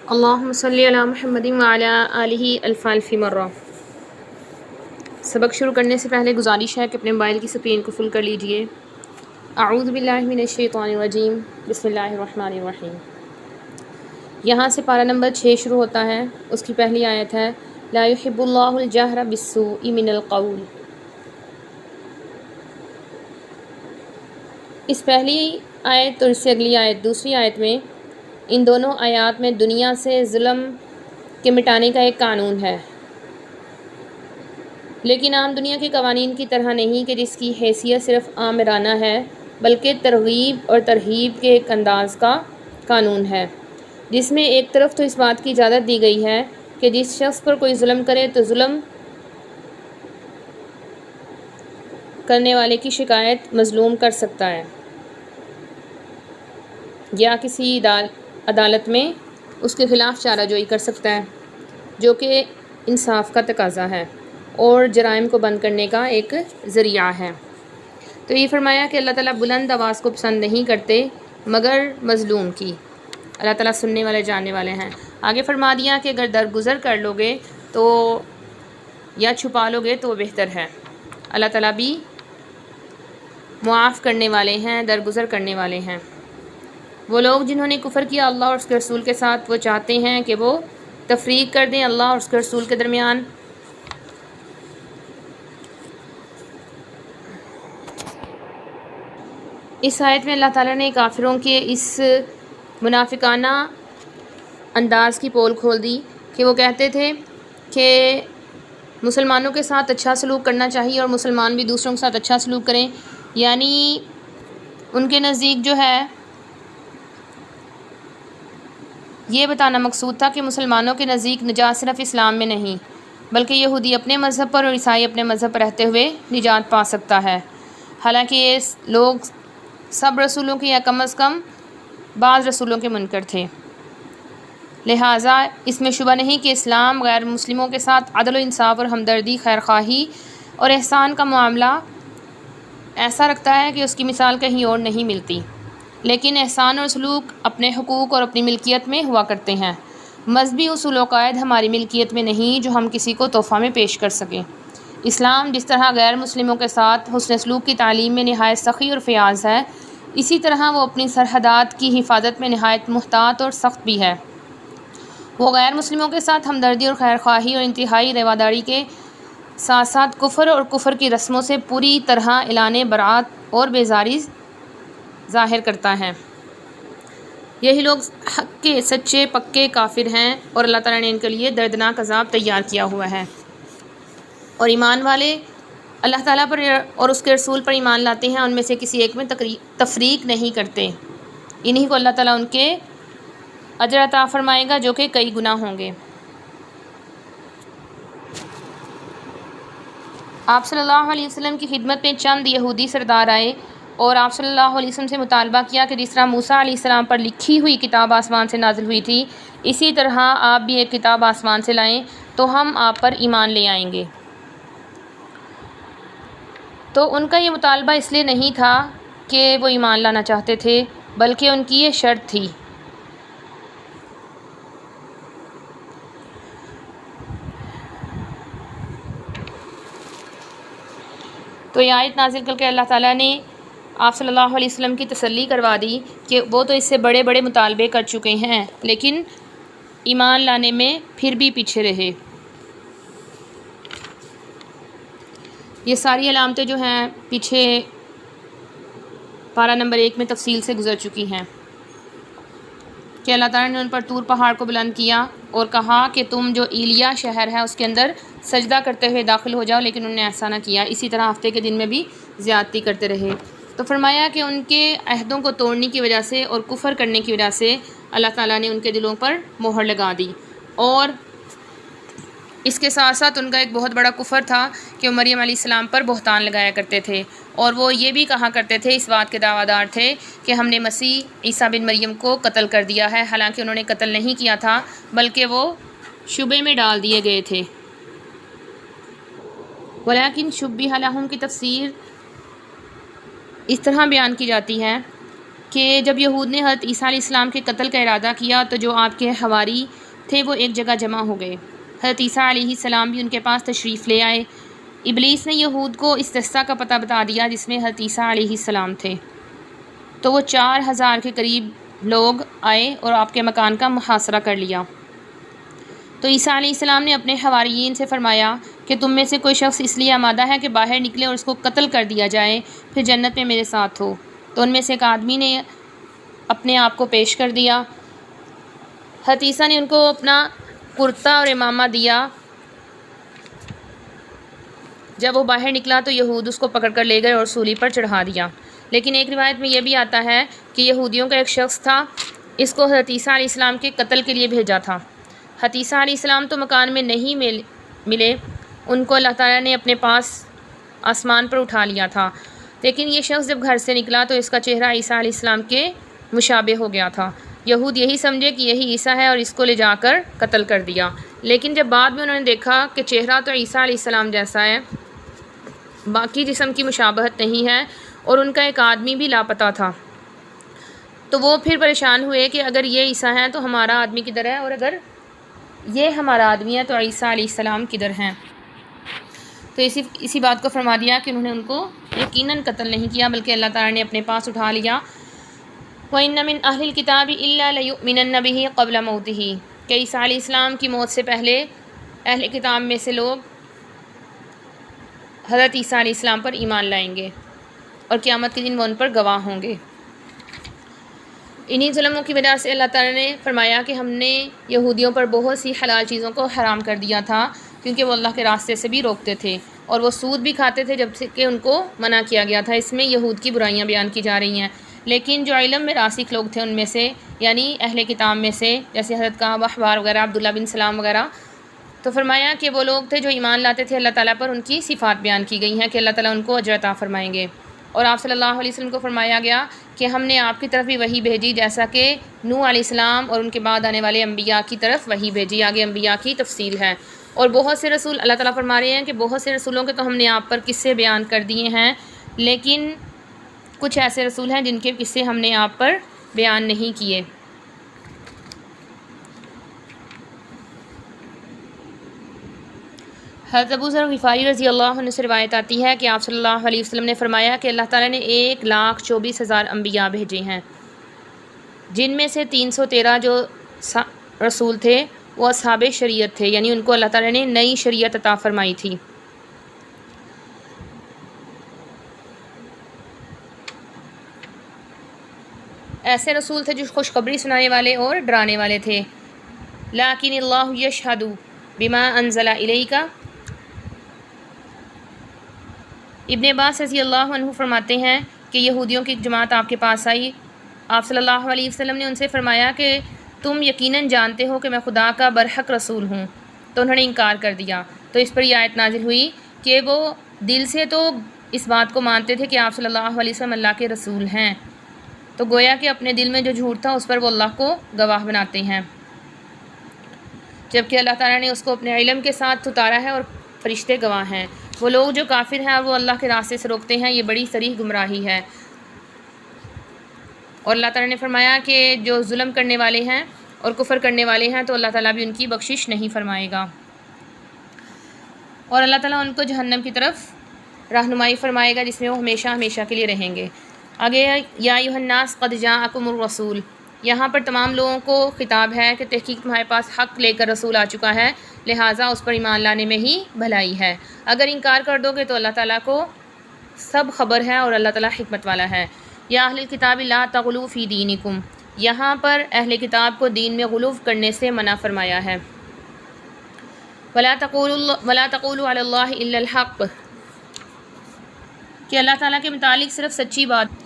اللہم صلی علی محمد وعلی آلہ الف الف مرہ۔ سبق شروع کرنے سے پہلے گزارش ہے کہ اپنے موبائل کی اسکرین کو فل کر لیجئے۔ اعوذ باللہ من الشیطان الرجیم، بسم اللہ الرحمن الرحیم۔ یہاں سے پارہ نمبر 6 شروع ہوتا ہے۔ اس کی پہلی آیت ہے لا یحب اللہ الجہر بالسوء من القول۔ اس پہلی آیت اور اس سے اگلی آیت دوسری آیت میں، ان دونوں آیات میں دنیا سے ظلم کے مٹانے کا ایک قانون ہے، لیکن عام دنیا کے قوانین کی طرح نہیں کہ جس کی حیثیت صرف آمرانہ ہے، بلکہ ترغیب اور ترہیب کے ایک انداز کا قانون ہے، جس میں ایک طرف تو اس بات کی اجازت دی گئی ہے کہ جس شخص پر کوئی ظلم کرے تو ظلم کرنے والے کی شکایت مظلوم کر سکتا ہے یا کسی عدالت میں اس کے خلاف چارہ جوئی کر سکتا ہے، جو کہ انصاف کا تقاضا ہے اور جرائم کو بند کرنے کا ایک ذریعہ ہے۔ تو یہ فرمایا کہ اللہ تعالیٰ بلند آواز کو پسند نہیں کرتے مگر مظلوم کی۔ اللہ تعالیٰ سننے والے جاننے والے ہیں۔ آگے فرما دیا کہ اگر درگزر کر لو گے تو یا چھپا لو گے تو وہ بہتر ہے۔ اللہ تعالیٰ بھی معاف کرنے والے ہیں، درگزر کرنے والے ہیں۔ وہ لوگ جنہوں نے کفر کیا اللہ اور اس کے رسول کے ساتھ، وہ چاہتے ہیں کہ وہ تفریق کر دیں اللہ اور اس کے رسول کے درمیان۔ اس آیت میں اللہ تعالیٰ نے کافروں کے اس منافقانہ انداز کی پول کھول دی کہ وہ کہتے تھے کہ مسلمانوں کے ساتھ اچھا سلوک کرنا چاہیے اور مسلمان بھی دوسروں کے ساتھ اچھا سلوک کریں، یعنی ان کے نزدیک جو ہے یہ بتانا مقصود تھا کہ مسلمانوں کے نزدیک نجات صرف اسلام میں نہیں بلکہ یہودی اپنے مذہب پر اور عیسائی اپنے مذہب پر رہتے ہوئے نجات پا سکتا ہے، حالانکہ یہ لوگ سب رسولوں کے یا کم از کم بعض رسولوں کے منکر تھے۔ لہٰذا اس میں شبہ نہیں کہ اسلام غیر مسلموں کے ساتھ عدل و انصاف اور ہمدردی، خیرخواہی اور احسان کا معاملہ ایسا رکھتا ہے کہ اس کی مثال کہیں اور نہیں ملتی، لیکن احسان اور سلوک اپنے حقوق اور اپنی ملکیت میں ہوا کرتے ہیں، مذہبی اصول و قواعد ہماری ملکیت میں نہیں جو ہم کسی کو تحفہ میں پیش کر سکیں۔ اسلام جس طرح غیر مسلموں کے ساتھ حسن سلوک کی تعلیم میں نہایت سخی اور فیاض ہے، اسی طرح وہ اپنی سرحدات کی حفاظت میں نہایت محتاط اور سخت بھی ہے۔ وہ غیر مسلموں کے ساتھ ہمدردی اور خیرخواہی اور انتہائی رواداری کے ساتھ ساتھ کفر اور کفر کی رسموں سے پوری طرح اعلان برات اور بیزاری ظاہر کرتا ہے۔ یہی لوگ حق کے سچے پکے کافر ہیں اور اللہ تعالیٰ نے ان کے لیے دردناک عذاب تیار کیا ہوا ہے۔ اور ایمان والے اللہ تعالیٰ پر اور اس کے رسول پر ایمان لاتے ہیں، ان میں سے کسی ایک میں تفریق نہیں کرتے، انہی کو اللہ تعالیٰ ان کے اجر عطا فرمائے گا جو کہ کئی گنا ہوں گے۔ آپ صلی اللہ علیہ وسلم کی خدمت میں چند یہودی سردار آئے اور آپ صلی اللہ علیہ وسلم سے مطالبہ کیا کہ جس طرح موسیٰ علیہ السلام پر لکھی ہوئی کتاب آسمان سے نازل ہوئی تھی، اسی طرح آپ بھی ایک کتاب آسمان سے لائیں تو ہم آپ پر ایمان لے آئیں گے۔ تو ان کا یہ مطالبہ اس لیے نہیں تھا کہ وہ ایمان لانا چاہتے تھے، بلکہ ان کی یہ شرط تھی۔ تو یہ آیت نازل کر کے اللہ تعالیٰ نے آپ صلی اللہ علیہ وسلم کی تسلی کروا دی کہ وہ تو اس سے بڑے بڑے مطالبے کر چکے ہیں لیکن ایمان لانے میں پھر بھی پیچھے رہے۔ یہ ساری علامتیں جو ہیں پیچھے پارہ نمبر 1 میں تفصیل سے گزر چکی ہیں کہ اللہ تعالیٰ نے ان پر طور پہاڑ کو بلند کیا اور کہا کہ تم جو ایلیا شہر ہے اس کے اندر سجدہ کرتے ہوئے داخل ہو جاؤ، لیکن انہوں نے ایسا نہ کیا، اسی طرح ہفتے کے دن میں بھی زیادتی کرتے رہے۔ تو فرمایا کہ ان کے عہدوں کو توڑنے کی وجہ سے اور کفر کرنے کی وجہ سے اللہ تعالیٰ نے ان کے دلوں پر مہر لگا دی، اور اس کے ساتھ ساتھ ان کا ایک بہت بڑا کفر تھا کہ وہ مریم علیہ السلام پر بہتان لگایا کرتے تھے، اور وہ یہ بھی کہا کرتے تھے، اس بات کے دعویٰ دار تھے کہ ہم نے مسیح عیسیٰ بن مریم کو قتل کر دیا ہے، حالانکہ انہوں نے قتل نہیں کیا تھا بلکہ وہ شبے میں ڈال دیے گئے تھے۔ ولیکن شبیہ لہم کی تفسیر اس طرح بیان کی جاتی ہے کہ جب یہود نے حضرت عیسیٰ علیہ السلام کے قتل کا ارادہ کیا تو جو آپ کے حواری تھے وہ ایک جگہ جمع ہو گئے۔ حضرت عیسیٰ علیہ السلام بھی ان کے پاس تشریف لے آئے۔ ابلیس نے یہود کو اس دستہ کا پتہ بتا دیا جس میں حضرت عیسیٰ علیہ السلام تھے، تو وہ 4000 کے قریب لوگ آئے اور آپ کے مکان کا محاصرہ کر لیا۔ تو عیسیٰ علیہ السلام نے اپنے حواریین سے فرمایا کہ تم میں سے کوئی شخص اس لیے آمادہ ہے کہ باہر نکلے اور اس کو قتل کر دیا جائے، پھر جنت میں میرے ساتھ ہو۔ تو ان میں سے ایک آدمی نے اپنے آپ کو پیش کر دیا۔ حضرت عیسیٰ نے ان کو اپنا کرتا اور امامہ دیا۔ جب وہ باہر نکلا تو یہود اس کو پکڑ کر لے گئے اور سولی پر چڑھا دیا۔ لیکن ایک روایت میں یہ بھی آتا ہے کہ یہودیوں کا ایک شخص تھا، اس کو حضرت عیسیٰ علیہ السلام کے قتل کے لیے بھیجا تھا۔ حضرت عیسیٰ علیہ السلام تو مکان میں نہیں ملے، ان کو اللہ تعالیٰ نے اپنے پاس آسمان پر اٹھا لیا تھا، لیکن یہ شخص جب گھر سے نکلا تو اس کا چہرہ عیسیٰ علیہ السلام کے مشابہ ہو گیا تھا۔ یہود یہی سمجھے کہ یہی عیسیٰ ہے اور اس کو لے جا کر قتل کر دیا، لیکن جب بعد میں انہوں نے دیکھا کہ چہرہ تو عیسیٰ علیہ السلام جیسا ہے، باقی جسم کی مشابہت نہیں ہے اور ان کا ایک آدمی بھی لاپتہ تھا، تو وہ پھر پریشان ہوئے کہ اگر یہ عیسیٰ ہیں تو ہمارا آدمی کدھر ہے، اور اگر یہ ہمارا آدمی ہے تو عیسیٰ علیہ السلام کدھر ہیں۔ تو اسی بات کو فرما دیا کہ انہوں نے ان کو یقیناً قتل نہیں کیا بلکہ اللہ تعالیٰ نے اپنے پاس اٹھا لیا۔ وَإِنَّ مِنْ أَهْلِ الْكِتَابِ إِلَّا لَيُؤْمِنَنَّ بِهِ قَبْلَ مَوْتِهِ کہ عیسیٰ علیہ السلام کی موت سے پہلے اہل کتاب میں سے لوگ حضرت عیسیٰ علیہ السلام پر ایمان لائیں گے اور قیامت کے دن وہ ان پر گواہ ہوں گے۔ انہی ظلموں کی وجہ سے اللہ تعالیٰ نے فرمایا کہ ہم نے یہودیوں پر بہت سی حلال چیزوں کو حرام کر دیا تھا، کیونکہ وہ اللہ کے راستے سے بھی روکتے تھے اور وہ سود بھی کھاتے تھے جب سے کہ ان کو منع کیا گیا تھا۔ اس میں یہود کی برائیاں بیان کی جا رہی ہیں، لیکن جو علم میں راسخ لوگ تھے ان میں سے، یعنی اہل کتاب میں سے، جیسے حضرت کعب احبار وغیرہ، عبداللہ بن سلام وغیرہ، تو فرمایا کہ وہ لوگ تھے جو ایمان لاتے تھے اللہ تعالیٰ پر، ان کی صفات بیان کی گئی ہیں کہ اللہ تعالیٰ ان کو اجر عطا فرمائیں گے۔ اور آپ صلی اللہ علیہ وسلم کو فرمایا گیا کہ ہم نے آپ کی طرف بھی وحی بھیجی جیسا کہ نوح علیہ السلام اور ان کے بعد آنے والے انبیاء کی طرف وحی بھیجی۔ آگے انبیاء کی تفصیل ہے، اور بہت سے رسول اللہ تعالیٰ فرما رہے ہیں کہ بہت سے رسولوں کے تو ہم نے آپ پر قصے بیان کر دیے ہیں، لیکن کچھ ایسے رسول ہیں جن کے قصے ہم نے آپ پر بیان نہیں کیے۔ حضرت ابو ذر غفاری رضی اللہ عنہ سے روایت آتی ہے کہ آپ صلی اللہ علیہ وسلم نے فرمایا کہ اللہ تعالیٰ نے 1,24,000 انبیاء بھیجے ہیں، جن میں سے 313 جو رسول تھے وہ اصحاب شریعت تھے، یعنی ان کو اللہ تعالیٰ نے نئی شریعت عطا فرمائی تھی۔ ایسے رسول تھے جو خوشخبری سنانے والے اور ڈرانے والے تھے۔ لیکن اللہ یشہد بما انزل الیک، ابن عباس رضی اللہ عنہ فرماتے ہیں کہ یہودیوں کی ایک جماعت آپ کے پاس آئی، آپ صلی اللہ علیہ وسلم نے ان سے فرمایا کہ تم یقیناً جانتے ہو کہ میں خدا کا برحق رسول ہوں، تو انہوں نے انکار کر دیا۔ تو اس پر یہ آیت نازل ہوئی کہ وہ دل سے تو اس بات کو مانتے تھے کہ آپ صلی اللہ علیہ وسلم اللہ کے رسول ہیں، تو گویا کہ اپنے دل میں جو جھوٹ تھا اس پر وہ اللہ کو گواہ بناتے ہیں، جبکہ اللہ تعالیٰ نے اس کو اپنے علم کے ساتھ اتارا ہے اور فرشتے گواہ ہیں۔ وہ لوگ جو کافر ہیں اور وہ اللہ کے راستے سے روکتے ہیں، یہ بڑی صریح گمراہی ہے۔ اور اللہ تعالیٰ نے فرمایا کہ جو ظلم کرنے والے ہیں اور کفر کرنے والے ہیں تو اللہ تعالیٰ بھی ان کی بخشش نہیں فرمائے گا، اور اللہ تعالیٰ ان کو جہنم کی طرف رہنمائی فرمائے گا جس میں وہ ہمیشہ ہمیشہ کے لیے رہیں گے۔ آگے یا ایھا الناس قد جاءکم الرسول، یہاں پر تمام لوگوں کو خطاب ہے کہ تحقیق تمہارے پاس حق لے کر رسول آ چکا ہے، لہٰذا اس پر ایمان لانے میں ہی بھلائی ہے۔ اگر انکار کر دو گے تو اللہ تعالیٰ کو سب خبر ہے اور اللہ تعالیٰ حکمت والا ہے۔ یا اہل الکتاب لا تغلوا فی دینکم، یہاں پر اہل کتاب کو دین میں غلو کرنے سے منع فرمایا ہے۔ ولا تقولوا علی اللہ الا الحق، کہ اللہ تعالیٰ کے متعلق صرف سچی بات۔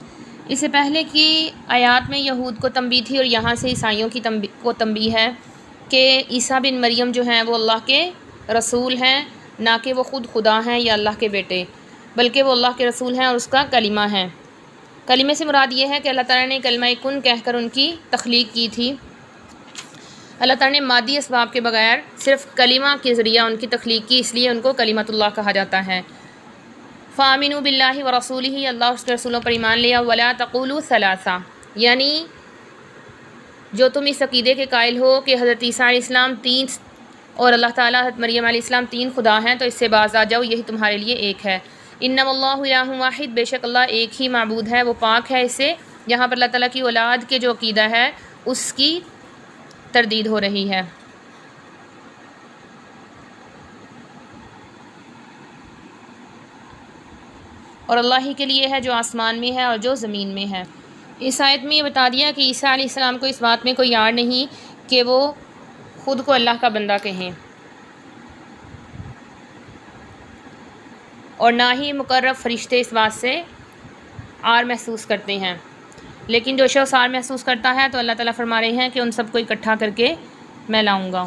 اس سے پہلے کی آیات میں یہود کو تنبیہ تھی اور یہاں سے عیسائیوں کی کو تنبیہ ہے کہ عیسیٰ بن مریم جو ہیں وہ اللہ کے رسول ہیں، نہ کہ وہ خود خدا ہیں یا اللہ کے بیٹے، بلکہ وہ اللہ کے رسول ہیں اور اس کا کلمہ ہیں۔ کلمے سے مراد یہ ہے کہ اللہ تعالیٰ نے کلمہ کن کہہ کر ان کی تخلیق کی تھی۔ اللہ تعالیٰ نے مادی اسباب کے بغیر صرف کلمہ کے ذریعہ ان کی تخلیق کی، اس لیے ان کو کلمۃ اللہ کہا جاتا ہے۔ فآمنوا باللہ ورسولہ، اللہ اس کے رسولوں پر ایمان لیا۔ ولا تقولوا ثلاثہ، یعنی جو تم اس عقیدے کے قائل ہو کہ حضرت عیسیٰ علیہ السلام 3 اور اللہ تعالیٰ حضرت مریم علیہ السلام 3 خدا ہیں، تو اس سے باز آ جاؤ، یہی تمہارے لیے ایک ہے۔ انما اللہ الہ واحد، بے شک اللہ ایک ہی معبود ہے، وہ پاک ہے اس سے۔ یہاں پر اللہ تعالیٰ کی اولاد کے جو عقیدہ ہے اس کی تردید ہو رہی ہے۔ اور اللہ ہی کے لیے ہے جو آسمان میں ہے اور جو زمین میں ہے۔ اس آیت میں یہ بتا دیا کہ عیسیٰ علیہ السلام کو اس بات میں کوئی یار نہیں کہ وہ خود کو اللہ کا بندہ کہیں، اور نہ ہی مقرب فرشتے اس بات سے آر محسوس کرتے ہیں، لیکن جو شخص آر محسوس کرتا ہے تو اللہ تعالیٰ فرما رہے ہیں کہ ان سب کو اکٹھا کر کے میں لاؤں گا۔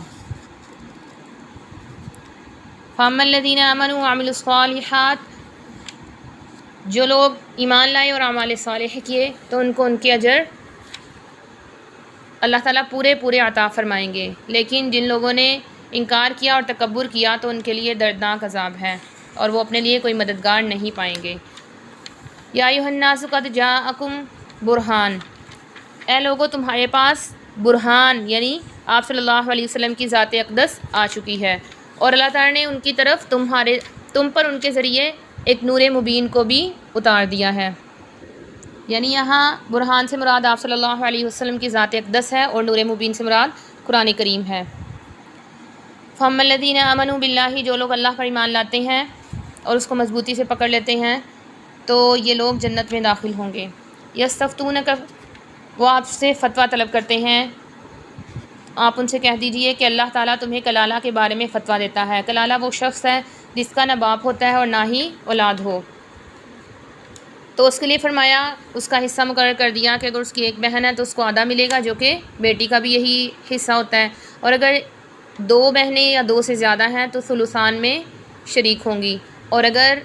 فَأَمَّا الَّذِينَ آمَنُوا وَعَمِلُوا الصَّالِحَاتِ، جو لوگ ایمان لائے اور اعمال صالح کیے تو ان کو ان کے اجر اللہ تعالیٰ پورے عطا فرمائیں گے، لیکن جن لوگوں نے انکار کیا اور تکبر کیا تو ان کے لیے دردناک عذاب ہے اور وہ اپنے لیے کوئی مددگار نہیں پائیں گے۔ یا ایھا الناس قد جاءکم برہان، اے لوگو تمہارے پاس برہان یعنی آپ صلی اللہ علیہ وسلم کی ذات اقدس آ چکی ہے، اور اللہ تعالیٰ نے ان کی طرف تم پر ان کے ذریعے ایک نور مبین کو بھی اتار دیا ہے۔ یعنی یہاں برہان سے مراد آپ صلی اللہ علیہ وسلم کی ذات اقدس ہے اور نور مبین سے مراد قرآن کریم ہے۔ فَأَمَّا الَّذِينَ آمَنُوا بِاللَّهِ، جو لوگ اللہ پر ایمان لاتے ہیں اور اس کو مضبوطی سے پکڑ لیتے ہیں تو یہ لوگ جنت میں داخل ہوں گے۔ یستفتونک، وہ آپ سے فتویٰ طلب کرتے ہیں، آپ ان سے کہہ دیجئے کہ اللہ تعالیٰ تمہیں کلالہ کے بارے میں فتویٰ دیتا ہے۔ کلالہ وہ شخص ہے جس کا نہ باپ ہوتا ہے اور نہ ہی اولاد ہو، تو اس کے لیے فرمایا اس کا حصہ مقرر کر دیا کہ اگر اس کی ایک بہن ہے تو اس کو آدھا ملے گا، جو کہ بیٹی کا بھی یہی حصہ ہوتا ہے، اور اگر 2 بہنیں یا 2 سے زیادہ ہیں تو ثلثان میں شریک ہوں گی، اور اگر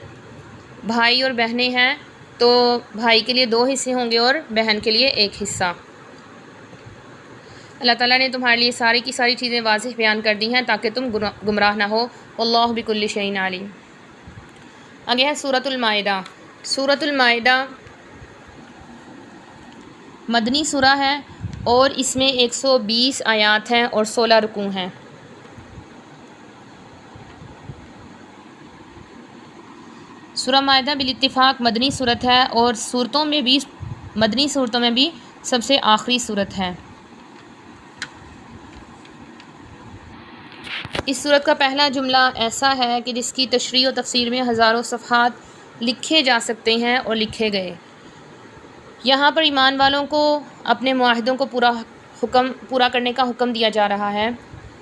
بھائی اور بہنیں ہیں تو بھائی کے لیے 2 حصے ہوں گے اور بہن کے لیے 1 حصہ۔ اللہ تعالیٰ نے تمہارے لیے ساری کی ساری چیزیں واضح بیان کر دی ہیں تاکہ تم گمراہ نہ ہو، واللہ بکل شیء علیم۔ آگے ہے سورۃ المائدہ۔ سورۃ المائدہ مدنی سورہ ہے اور اس میں 120 آیات ہیں اور 16 رکوع ہیں۔ سورہ مائدہ بالاتفاق مدنی صورت ہے اور مدنی صورتوں میں بھی سب سے آخری صورت ہے۔ اس صورت کا پہلا جملہ ایسا ہے کہ جس کی تشریح و تفسیر میں ہزاروں صفحات لکھے جا سکتے ہیں اور لکھے گئے۔ یہاں پر ایمان والوں کو اپنے معاہدوں کو پورا کرنے کا حکم دیا جا رہا ہے۔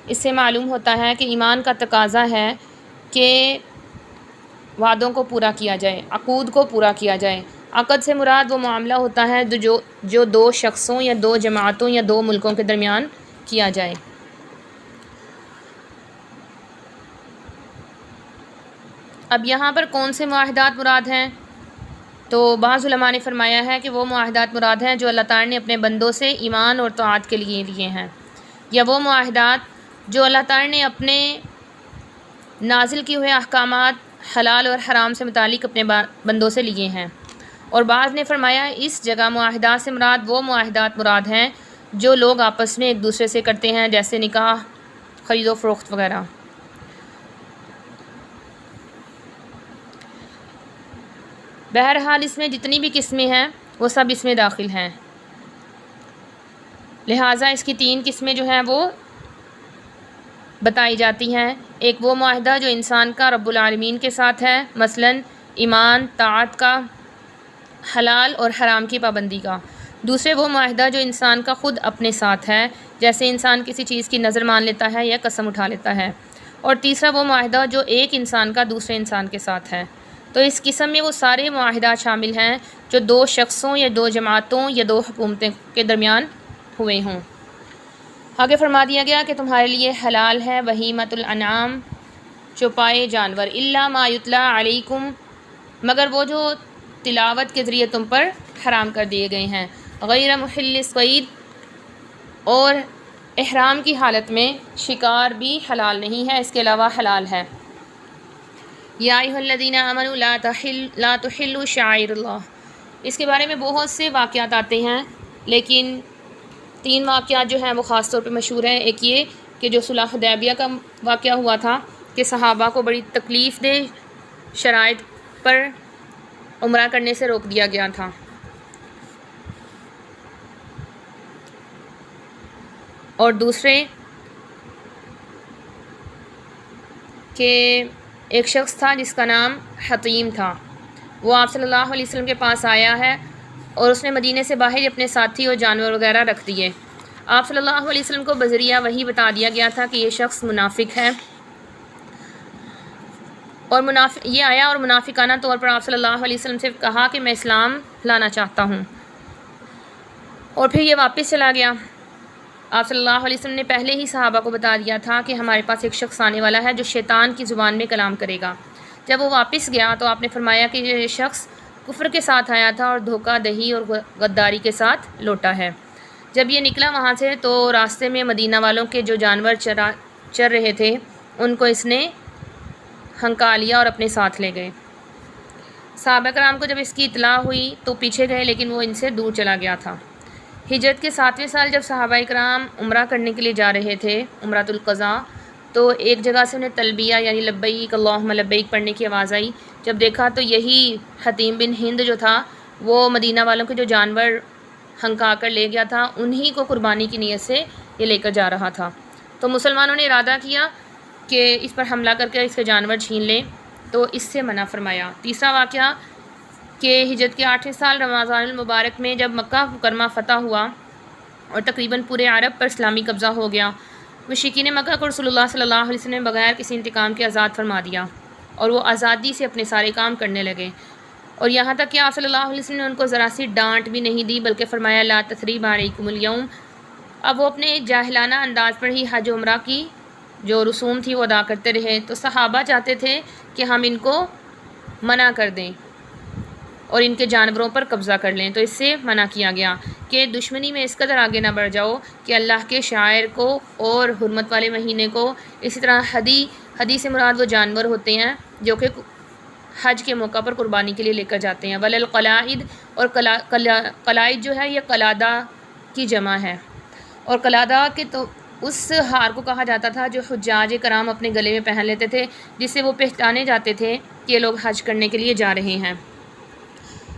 اس سے معلوم ہوتا ہے کہ ایمان کا تقاضا ہے کہ وعدوں کو پورا کیا جائے، عقود کو پورا کیا جائے۔ عقد سے مراد وہ معاملہ ہوتا ہے جو 2 شخصوں یا 2 جماعتوں یا 2 ملکوں کے درمیان کیا جائے۔ اب یہاں پر کون سے معاہدات مراد ہیں؟ تو بعض علماء نے فرمایا ہے کہ وہ معاہدات مراد ہیں جو اللہ تعالیٰ نے اپنے بندوں سے ایمان اور طاعت کے لیے لیے ہیں، یا وہ معاہدات جو اللہ تعالیٰ نے اپنے نازل کیے ہوئے احکامات حلال اور حرام سے متعلق اپنے بندوں سے لیے ہیں۔ اور بعض نے فرمایا اس جگہ معاہدات سے مراد وہ معاہدات مراد ہیں جو لوگ آپس میں ایک دوسرے سے کرتے ہیں، جیسے نکاح، خرید و فروخت وغیرہ۔ بہرحال اس میں جتنی بھی قسمیں ہیں وہ سب اس میں داخل ہیں، لہٰذا اس کی 3 قسمیں جو ہیں وہ بتائی جاتی ہیں۔ ایک وہ معاہدہ جو انسان کا رب العالمین کے ساتھ ہے، مثلاً ایمان، طاعت کا، حلال اور حرام کی پابندی کا۔ دوسرے وہ معاہدہ جو انسان کا خود اپنے ساتھ ہے، جیسے انسان کسی چیز کی نظر مان لیتا ہے یا قسم اٹھا لیتا ہے۔ اور تیسرا وہ معاہدہ جو ایک انسان کا دوسرے انسان کے ساتھ ہے۔ تو اس قسم میں وہ سارے معاہدات شامل ہیں جو 2 شخصوں یا 2 جماعتوں یا 2 حکومتوں کے درمیان ہوئے ہوں۔ آگے فرما دیا گیا کہ تمہارے لیے حلال ہے بہیمۃ الانعام، چوپائے جانور، الا ما یتلی علیکم، مگر وہ جو تلاوت کے ذریعے تم پر حرام کر دیے گئے ہیں، غیر محل الصید، اور احرام کی حالت میں شکار بھی حلال نہیں ہے، اس کے علاوہ حلال ہے۔ یا ایھا الذین آمنوا لا تحلوا شعائر اللہ، اس کے بارے میں بہت سے واقعات آتے ہیں لیکن 3 واقعات جو ہیں وہ خاص طور پہ مشہور ہیں۔ ایک یہ کہ جو صلح حدیبیہ کا واقعہ ہوا تھا کہ صحابہ کو بڑی تکلیف دہ شرائط پر عمرہ کرنے سے روک دیا گیا تھا، اور دوسرے کہ ایک شخص تھا جس کا نام حطیم تھا، وہ آپ صلی اللہ علیہ وسلم کے پاس آیا ہے اور اس نے مدینے سے باہر اپنے ساتھی اور جانور وغیرہ رکھ دیے۔ آپ صلی اللہ علیہ وسلم کو بذریعہ وحی بتا دیا گیا تھا کہ یہ شخص منافق ہے، اور یہ آیا اور منافقانہ طور پر آپ صلی اللہ علیہ وسلم سے کہا کہ میں اسلام لانا چاہتا ہوں، اور پھر یہ واپس چلا گیا۔ آپ صلی اللہ علیہ وسلم نے پہلے ہی صحابہ کو بتا دیا تھا کہ ہمارے پاس ایک شخص آنے والا ہے جو شیطان کی زبان میں کلام کرے گا۔ جب وہ واپس گیا تو آپ نے فرمایا کہ یہ شخص کفر کے ساتھ آیا تھا اور دھوکہ دہی اور غداری کے ساتھ لوٹا ہے۔ جب یہ نکلا وہاں سے تو راستے میں مدینہ والوں کے جو جانور چر رہے تھے ان کو اس نے ہنکا لیا اور اپنے ساتھ لے گئے۔ صحابہ کرام کو جب اس کی اطلاع ہوئی تو پیچھے گئے، لیکن وہ ان سے دور چلا گیا تھا۔ ہجرت کے 7ویں سال جب صحابہ کرام عمرہ کرنے کے لیے جا رہے تھے، عمرۃ القضاء، تو ایک جگہ سے انہیں تلبیہ یعنی لبیک اللہم لبیک پڑھنے کی آواز آئی۔ جب دیکھا تو یہی حتیم بن ہند جو تھا وہ مدینہ والوں کے جو جانور ہنکا کر لے گیا تھا انہی کو قربانی کی نیت سے یہ لے کر جا رہا تھا۔ تو مسلمانوں نے ارادہ کیا کہ اس پر حملہ کر کے اس کے جانور چھین لیں، تو اس سے منع فرمایا۔ تیسرا واقعہ کہ ہجرت کے 8ویں سال رمضان المبارک میں جب مکہ مکرمہ فتح ہوا اور تقریباً پورے عرب پر اسلامی قبضہ ہو گیا، مشرکین مکہ کو رسول اللہ صلی اللہ علیہ وسلم نے بغیر کسی انتقام کے آزاد فرما دیا، اور وہ آزادی سے اپنے سارے کام کرنے لگے، اور یہاں تک کہ آپ صلی اللہ علیہ وسلم نے ان کو ذرا سی ڈانٹ بھی نہیں دی، بلکہ فرمایا لا تثریب علیکم اليوم۔ اب وہ اپنے جاہلانہ انداز پر ہی حج عمرہ کی جو رسوم تھی وہ ادا کرتے رہے، تو صحابہ چاہتے تھے کہ ہم ان کو منع کر دیں اور ان کے جانوروں پر قبضہ کر لیں، تو اس سے منع کیا گیا کہ دشمنی میں اس قدر آگے نہ بڑھ جاؤ کہ اللہ کے شاعر کو اور حرمت والے مہینے کو، اسی طرح ہدی سے مراد وہ جانور ہوتے ہیں جو کہ حج کے موقع پر قربانی کے لیے لے کر جاتے ہیں۔ وللقلائد، اور قلائد جو ہے یہ قلادہ کی جمع ہے، اور قلادہ کے تو اس ہار کو کہا جاتا تھا جو حجاج کرام اپنے گلے میں پہن لیتے تھے، جس سے وہ پہچانے جاتے تھے کہ یہ لوگ حج کرنے کے لیے جا رہے ہیں۔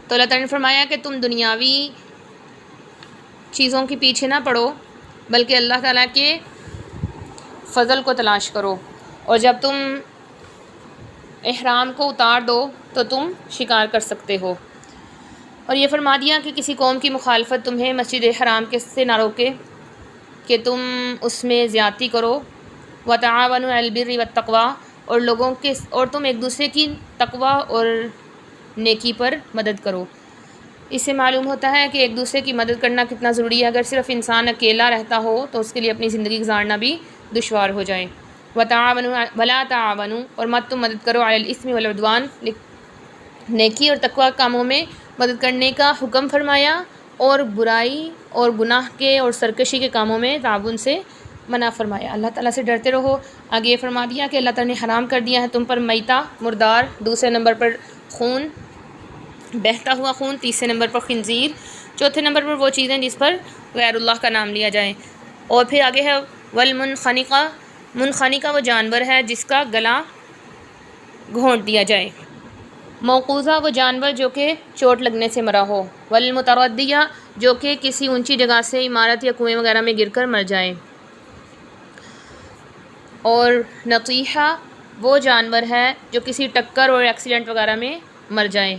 تو اللہ تعالیٰ نے فرمایا کہ تم دنیاوی چیزوں کے پیچھے نہ پڑو، بلکہ اللہ تعالیٰ کے فضل کو تلاش کرو، اور جب تم احرام کو اتار دو تو تم شکار کر سکتے ہو۔ اور یہ فرما دیا کہ کسی قوم کی مخالفت تمہیں مسجد حرام کے سے نہ روکے کہ تم اس میں زیادتی کرو۔ وتعاونوا علی البر والتقوی، اور تم ایک دوسرے کی تقوی اور نیکی پر مدد کرو۔ اس سے معلوم ہوتا ہے کہ ایک دوسرے کی مدد کرنا کتنا ضروری ہے۔ اگر صرف انسان اکیلا رہتا ہو تو اس کے لیے اپنی زندگی گزارنا بھی دشوار ہو جائے۔ وتعاونوا ولا تعاونوا، اور مت تم مدد کرو علی الاثم والعدوان، نیکی اور تقوی کاموں میں مدد کرنے کا حکم فرمایا، اور برائی اور گناہ کے اور سرکشی کے کاموں میں تعاون سے منع فرمایا۔ اللہ تعالیٰ سے ڈرتے رہو۔ آگے یہ فرما دیا کہ اللہ تعالیٰ نے حرام کر دیا ہے تم پر میتہ، مردار، دوسرے نمبر پر خون، بہتا ہوا خون، تیسرے نمبر پر خنزیر، چوتھے نمبر پر وہ چیزیں جس پر غیر اللہ کا نام لیا جائے، اور پھر آگے ہے والمنخنقہ، منخنقہ وہ جانور ہے جس کا گلا گھونٹ دیا جائے، موقوذہ وہ جانور جو کہ چوٹ لگنے سے مرا ہو، والمتردیہ جو کہ کسی اونچی جگہ سے عمارت یا کنویں وغیرہ میں گر کر مر جائے، اور نطیحہ وہ جانور ہے جو کسی ٹکر اور ایکسیڈنٹ وغیرہ میں مر جائے،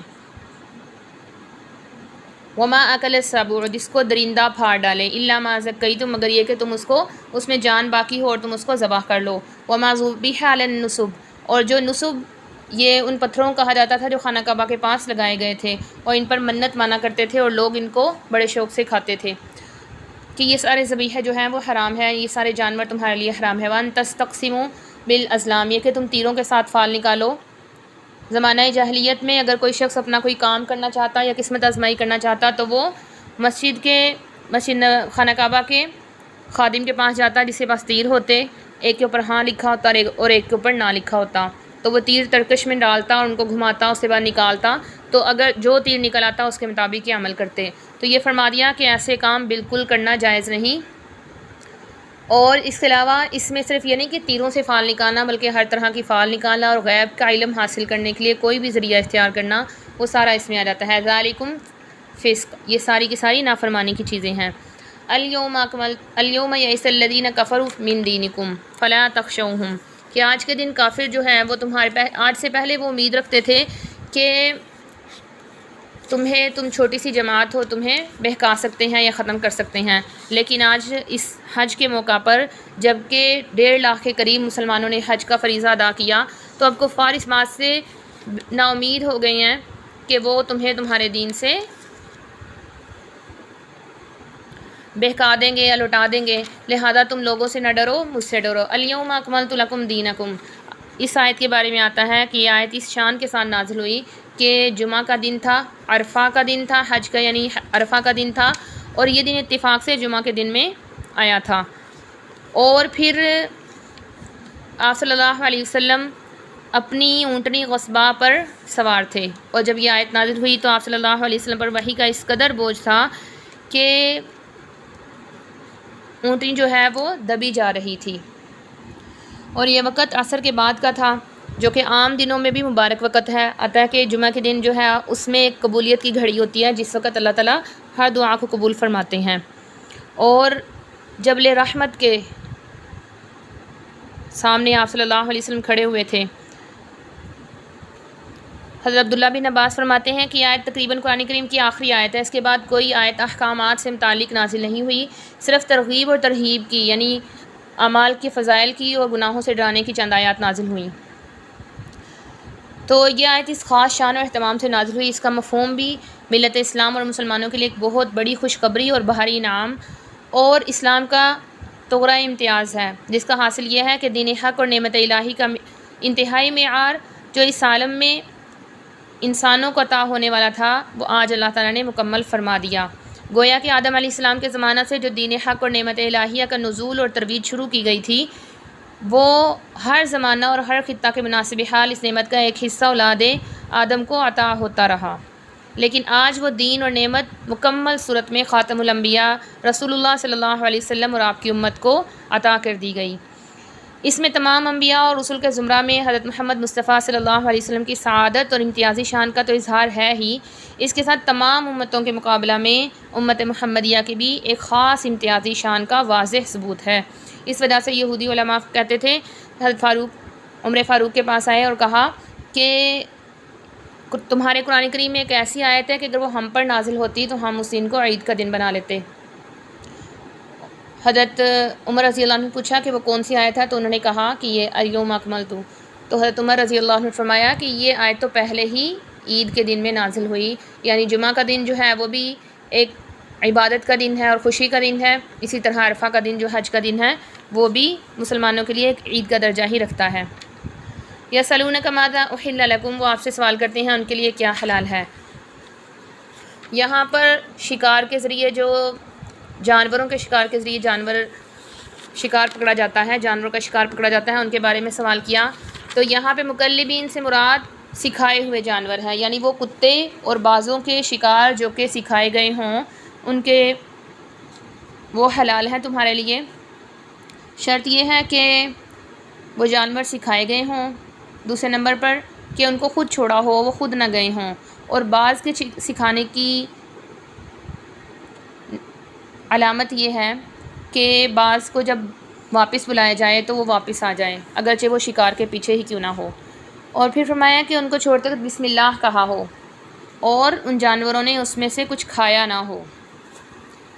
وما اکل السبع جس کو درندہ پھاڑ ڈالے، الا ما ذکیتم مگر یہ کہ تم اس میں جان باقی ہو اور تم اس کو ذبح کر لو، وما ذبح علی النصب، اور جو نصب یہ ان پتھروں کہا جاتا تھا جو خانہ کعبہ کے پاس لگائے گئے تھے، اور ان پر منت مانا کرتے تھے اور لوگ ان کو بڑے شوق سے کھاتے تھے، کہ یہ سارے ذبیحہ جو ہیں وہ حرام ہیں، یہ سارے جانور تمہارے لیے حرام ہے۔ وان تستقسموا بالازلام، یہ کہ تم تیروں کے ساتھ فال نکالو۔ زمانہ جاہلیت میں اگر کوئی شخص اپنا کوئی کام کرنا چاہتا یا قسمت آزمائی کرنا چاہتا تو وہ مسجد خانہ کعبہ کے خادم کے پاس جاتا جس کے پاس تیر ہوتے، ایک کے اوپر ہاں لکھا ہوتا اور ایک کے اوپر نہ لکھا ہوتا، تو وہ تیر ترکش میں ڈالتا اور ان کو گھماتا، اس کے بعد نکالتا، تو اگر جو تیر نکل آتا اس کے مطابق یہ عمل کرتے۔ تو یہ فرما دیا کہ ایسے کام بالکل کرنا جائز نہیں۔ اور اس کے علاوہ اس میں صرف یہ نہیں کہ تیروں سے فال نکالنا، بلکہ ہر طرح کی فال نکالنا اور غیب کا علم حاصل کرنے کے لیے کوئی بھی ذریعہ اختیار کرنا، وہ سارا اس میں آ جاتا ہے۔ ذالکم فسق، یہ ساری کی ساری نافرمانی کی چیزیں ہیں۔ الیوم یئس الذین کفروا من دینکم فلا تخشوہم، کہ آج کے دن کافر جو ہیں وہ آج سے پہلے وہ امید رکھتے تھے کہ تم چھوٹی سی جماعت ہو، تمہیں بہکا سکتے ہیں یا ختم کر سکتے ہیں، لیکن آج اس حج کے موقع پر جب کہ 1.5 لاکھ کے قریب مسلمانوں نے حج کا فریضہ ادا کیا، تو اب کفار اس بات سے نا امید ہو گئے ہیں کہ وہ تمہیں تمہارے دین سے بہکا دیں گے یا لٹا دیں گے، لہذا تم لوگوں سے نہ ڈرو، مجھ سے ڈرو۔ الیوم اکملت لکم دینکم، اس آیت کے بارے میں آتا ہے کہ یہ آیت اس شان کے ساتھ نازل ہوئی کہ جمعہ کا دن تھا، عرفہ کا دن تھا، حج کا یعنی عرفہ کا دن تھا، اور یہ دن اتفاق سے جمعہ کے دن میں آیا تھا۔ اور پھر آپ صلی اللہ علیہ وسلم اپنی اونٹنی غصبہ پر سوار تھے، اور جب یہ آیت نازل ہوئی تو آپ صلی اللہ علیہ وسلم پر وحی کا اس قدر بوجھ تھا کہ اونٹنی جو ہے وہ دبی جا رہی تھی، اور یہ وقت عصر کے بعد کا تھا، جو کہ عام دنوں میں بھی مبارک وقت ہے۔ آتا ہے کہ جمعہ کے دن جو ہے اس میں ایک قبولیت کی گھڑی ہوتی ہے، جس وقت اللہ تعالیٰ ہر دعا کو قبول فرماتے ہیں۔ اور جبل رحمت کے سامنے آپ صلی اللہ علیہ وسلم کھڑے ہوئے تھے۔ حضرت عبداللہ بن عباس فرماتے ہیں کہ آیت تقریباً قرآن کریم کی آخری آیت ہے، اس کے بعد کوئی آیت احکامات سے متعلق نازل نہیں ہوئی، صرف ترغیب اور ترہیب کی، یعنی اعمال کے فضائل کی اور گناہوں سے ڈرانے کی چند آیات نازل ہوئیں۔ تو یہ آیت اس خاص شان اور اہتمام سے نازل ہوئی، اس کا مفہوم بھی ملت اسلام اور مسلمانوں کے لیے ایک بہت بڑی خوشخبری اور بہاری انعام اور اسلام کا تغرہ امتیاز ہے، جس کا حاصل یہ ہے کہ دین حق اور نعمت الہی کا انتہائی معیار جو اس عالم میں انسانوں کو عطا ہونے والا تھا، وہ آج اللہ تعالیٰ نے مکمل فرما دیا۔ گویا کہ آدم علیہ السلام کے زمانہ سے جو دین حق اور نعمت الہیہ کا نزول اور ترویج شروع کی گئی تھی، وہ ہر زمانہ اور ہر خطہ کے مناسب حال اس نعمت کا ایک حصہ اولاد آدم کو عطا ہوتا رہا، لیکن آج وہ دین اور نعمت مکمل صورت میں خاتم الانبیاء رسول اللہ صلی اللہ علیہ وسلم اور آپ کی امت کو عطا کر دی گئی۔ اس میں تمام انبیاء اور رسول کے زمرہ میں حضرت محمد مصطفیٰ صلی اللہ علیہ وسلم کی سعادت اور امتیازی شان کا تو اظہار ہے ہی، اس کے ساتھ تمام امتوں کے مقابلہ میں امت محمدیہ کی بھی ایک خاص امتیازی شان کا واضح ثبوت ہے۔ اس وجہ سے یہودی علماء کہتے تھے، حضرت عمر فاروق کے پاس آئے اور کہا کہ تمہارے قرآن کریم میں ایک ایسی آیت ہے کہ اگر وہ ہم پر نازل ہوتی تو ہم اس دن کو عید کا دن بنا لیتے۔ حضرت عمر رضی اللہ عنہ نے پوچھا کہ وہ کون سی آیت ہے، تو انہوں نے کہا کہ یہ الیوم اکملت، تو حضرت عمر رضی اللہ عنہ نے فرمایا کہ یہ آیت تو پہلے ہی عید کے دن میں نازل ہوئی، یعنی جمعہ کا دن جو ہے وہ بھی ایک عبادت کا دن ہے اور خوشی کا دن ہے، اسی طرح عرفہ کا دن جو حج کا دن ہے وہ بھی مسلمانوں کے لیے ایک عید کا درجہ ہی رکھتا ہے۔ یسألونک ماذا احل لکم، وہ آپ سے سوال کرتے ہیں ان کے لیے کیا حلال ہے۔ یہاں پر شکار کے ذریعے جو جانوروں کے شکار کے ذریعے شکار پکڑا جاتا ہے، جانوروں کا شکار پکڑا جاتا ہے، ان کے بارے میں سوال کیا، تو یہاں پہ مکلبین سے مراد سکھائے ہوئے جانور ہیں، یعنی وہ کتے اور بازوں کے شکار جو کہ سکھائے گئے ہوں ان کے وہ حلال ہیں تمہارے لیے۔ شرط یہ ہے کہ وہ جانور سکھائے گئے ہوں، دوسرے نمبر پر کہ ان کو خود چھوڑا ہو، وہ خود نہ گئے ہوں، اور بعض کے سکھانے کی علامت یہ ہے کہ بعض کو جب واپس بلایا جائے تو وہ واپس آ جائیں، اگرچہ وہ شکار کے پیچھے ہی کیوں نہ ہو۔ اور پھر فرمایا کہ ان کو چھوڑ کر بسم اللہ کہا ہو، اور ان جانوروں نے اس میں سے کچھ کھایا نہ ہو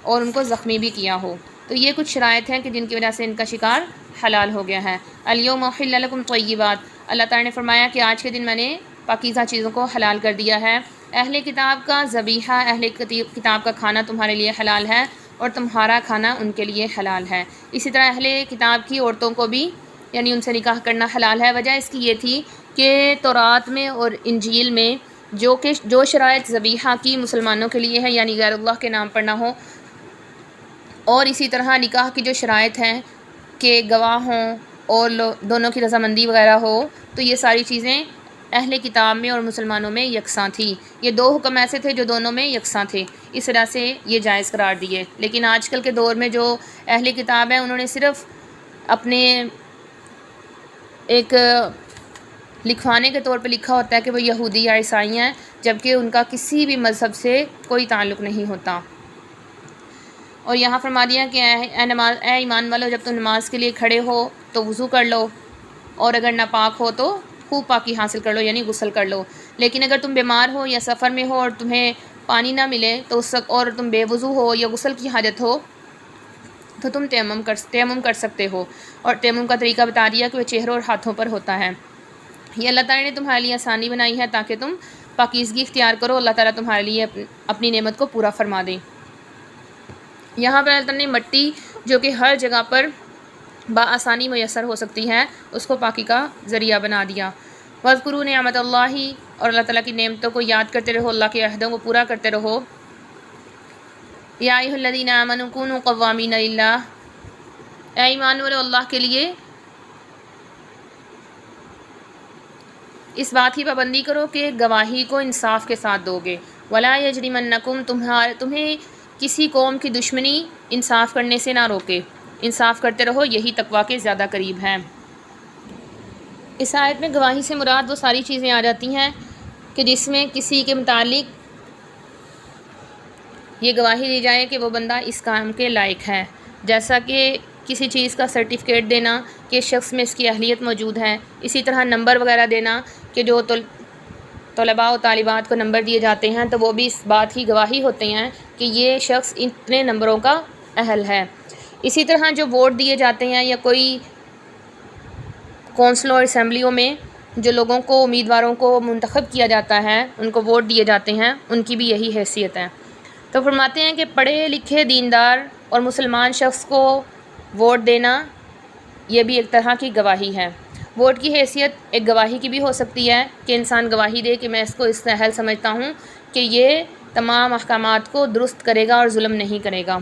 اور ان کو زخمی بھی کیا ہو۔ تو یہ کچھ شرائط ہیں کہ جن کی وجہ سے ان کا شکار حلال ہو گیا ہے۔ الیوم احل لکم طیبات، اللہ تعالیٰ نے فرمایا کہ آج کے دن میں نے پاکیزہ چیزوں کو حلال کر دیا ہے۔ اہل کتاب کا ذبیحہ، اہل کتاب کا کھانا تمہارے لیے حلال ہے اور تمہارا کھانا ان کے لیے حلال ہے۔ اسی طرح اہل کتاب کی عورتوں کو بھی، یعنی ان سے نکاح کرنا حلال ہے۔ وجہ اس کی یہ تھی کہ تورات میں اور انجیل میں جو شرائط ذبیحہ کی مسلمانوں کے لیے ہے، یعنی غیر اللہ کے نام پر نہ ہو، اور اسی طرح نکاح کی جو شرائط ہیں کہ گواہ ہوں اور دونوں کی رضامندی وغیرہ ہو، تو یہ ساری چیزیں اہل کتاب میں اور مسلمانوں میں یکساں تھی۔ یہ دو حکم ایسے تھے جو دونوں میں یکساں تھے، اس طرح سے یہ جائز قرار دیے۔ لیکن آج کل کے دور میں جو اہل کتاب ہیں انہوں نے صرف اپنے ایک لکھوانے کے طور پہ لکھا ہوتا ہے کہ وہ یہودی یا عیسائی ہیں، جبکہ ان کا کسی بھی مذہب سے کوئی تعلق نہیں ہوتا۔ اور یہاں فرما دیا کہ اے ایمان والو، جب تم نماز کے لیے کھڑے ہو تو وضو کر لو، اور اگر ناپاک ہو تو خوب پاکی حاصل کر لو، یعنی غسل کر لو۔ لیکن اگر تم بیمار ہو یا سفر میں ہو اور تمہیں پانی نہ ملے تو اور تم بے وضو ہو یا غسل کی حاجت ہو تو تم تیمم کر سکتے ہو۔ اور تیمم کا طریقہ بتا دیا کہ وہ چہروں اور ہاتھوں پر ہوتا ہے۔ یہ اللہ تعالیٰ نے تمہارے لیے آسانی بنائی ہے تاکہ تم پاکیزگی اختیار کرو، اللہ تعالیٰ تمہارے لیے اپنی نعمت کو پورا فرما دے۔ یہاں پر اللہ تعالیٰ نے مٹی جو کہ ہر جگہ پر بآسانی میسر ہو سکتی ہے، اس کو پاکی کا ذریعہ بنا دیا۔ وَاذْكُرُوا نِعْمَتَ اللَّهِ، اور اللہ تعالیٰ کی نعمتوں کو یاد کرتے رہو، اللہ کے عہدوں کو پورا کرتے رہو۔ یا ایھا الذین آمنوا کونوا قوامین للہ، اے ایمان والو اللہ کے لیے اس بات کی پابندی کرو کہ گواہی کو انصاف کے ساتھ دو گے۔ وَلَا يَجْرِمَنَّكُمْ، تمہیں کسی قوم کی دشمنی انصاف کرنے سے نہ روکے، انصاف کرتے رہو، یہی تقویٰ کے زیادہ قریب ہے۔ اس آیت میں گواہی سے مراد وہ ساری چیزیں آ جاتی ہیں کہ جس میں کسی کے متعلق یہ گواہی دی جائے کہ وہ بندہ اس کام کے لائق ہے، جیسا کہ کسی چیز کا سرٹیفکیٹ دینا کہ اس شخص میں اس کی اہلیت موجود ہے، اسی طرح نمبر وغیرہ دینا کہ جو طلباء و طالبات کو نمبر دیے جاتے ہیں تو وہ بھی اس بات کی گواہی ہوتے ہیں کہ یہ شخص اتنے نمبروں کا اہل ہے۔ اسی طرح جو ووٹ دیے جاتے ہیں یا کوئی کونسلوں اور اسمبلیوں میں جو لوگوں کو امیدواروں کو منتخب کیا جاتا ہے، ان کو ووٹ دیے جاتے ہیں، ان کی بھی یہی حیثیت ہے۔ تو فرماتے ہیں کہ پڑھے لکھے دیندار اور مسلمان شخص کو ووٹ دینا یہ بھی ایک طرح کی گواہی ہے۔ ووٹ کی حیثیت ایک گواہی کی بھی ہو سکتی ہے کہ انسان گواہی دے کہ میں اس کو اس اہل سمجھتا ہوں کہ یہ تمام احکامات کو درست کرے گا اور ظلم نہیں کرے گا۔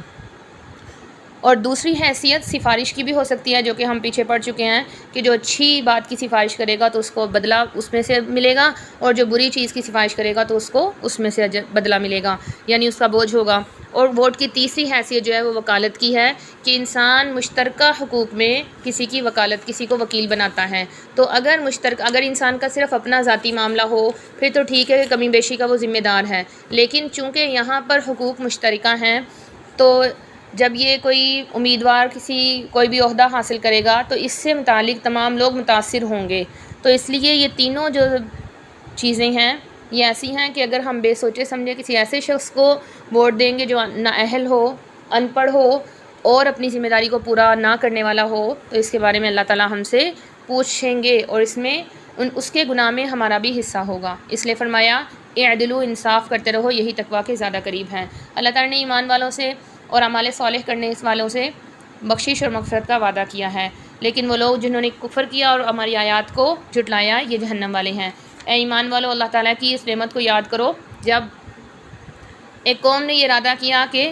اور دوسری حیثیت سفارش کی بھی ہو سکتی ہے، جو کہ ہم پیچھے پڑھ چکے ہیں کہ جو اچھی بات کی سفارش کرے گا تو اس کو بدلہ اس میں سے ملے گا، اور جو بری چیز کی سفارش کرے گا تو اس کو اس میں سے بدلہ ملے گا، یعنی اس کا بوجھ ہوگا۔ اور ووٹ کی تیسری حیثیت جو ہے وہ وکالت کی ہے کہ انسان مشترکہ حقوق میں کسی کی وکالت، کسی کو وکیل بناتا ہے۔ تو اگر انسان کا صرف اپنا ذاتی معاملہ ہو پھر تو ٹھیک ہے کہ کمی بیشی کا وہ ذمہ دار ہے، لیکن چونکہ یہاں پر حقوق مشترکہ ہیں تو جب یہ کوئی امیدوار کوئی بھی عہدہ حاصل کرے گا تو اس سے متعلق تمام لوگ متاثر ہوں گے۔ تو اس لیے یہ تینوں جو چیزیں ہیں یہ ایسی ہیں کہ اگر ہم بے سوچے سمجھے کسی ایسے شخص کو ووٹ دیں گے جو نااہل ہو، ان پڑھ ہو اور اپنی ذمہ داری کو پورا نہ کرنے والا ہو، تو اس کے بارے میں اللہ تعالیٰ ہم سے پوچھیں گے اور اس کے گناہ میں ہمارا بھی حصہ ہوگا۔ اس لیے فرمایا اعدلوا، انصاف کرتے رہو، یہی تقویٰ کے زیادہ قریب ہے۔ اللہ تعالیٰ نے ایمان والوں سے اور اعمال صالح کرنے والوں سے بخشش اور مغفرت کا وعدہ کیا ہے، لیکن وہ لوگ جنہوں نے کفر کیا اور ہماری آیات کو جھٹلایا یہ جہنم والے ہیں۔ اے ایمان والو، اللہ تعالیٰ کی اس نعمت کو یاد کرو جب ایک قوم نے یہ ارادہ کیا کہ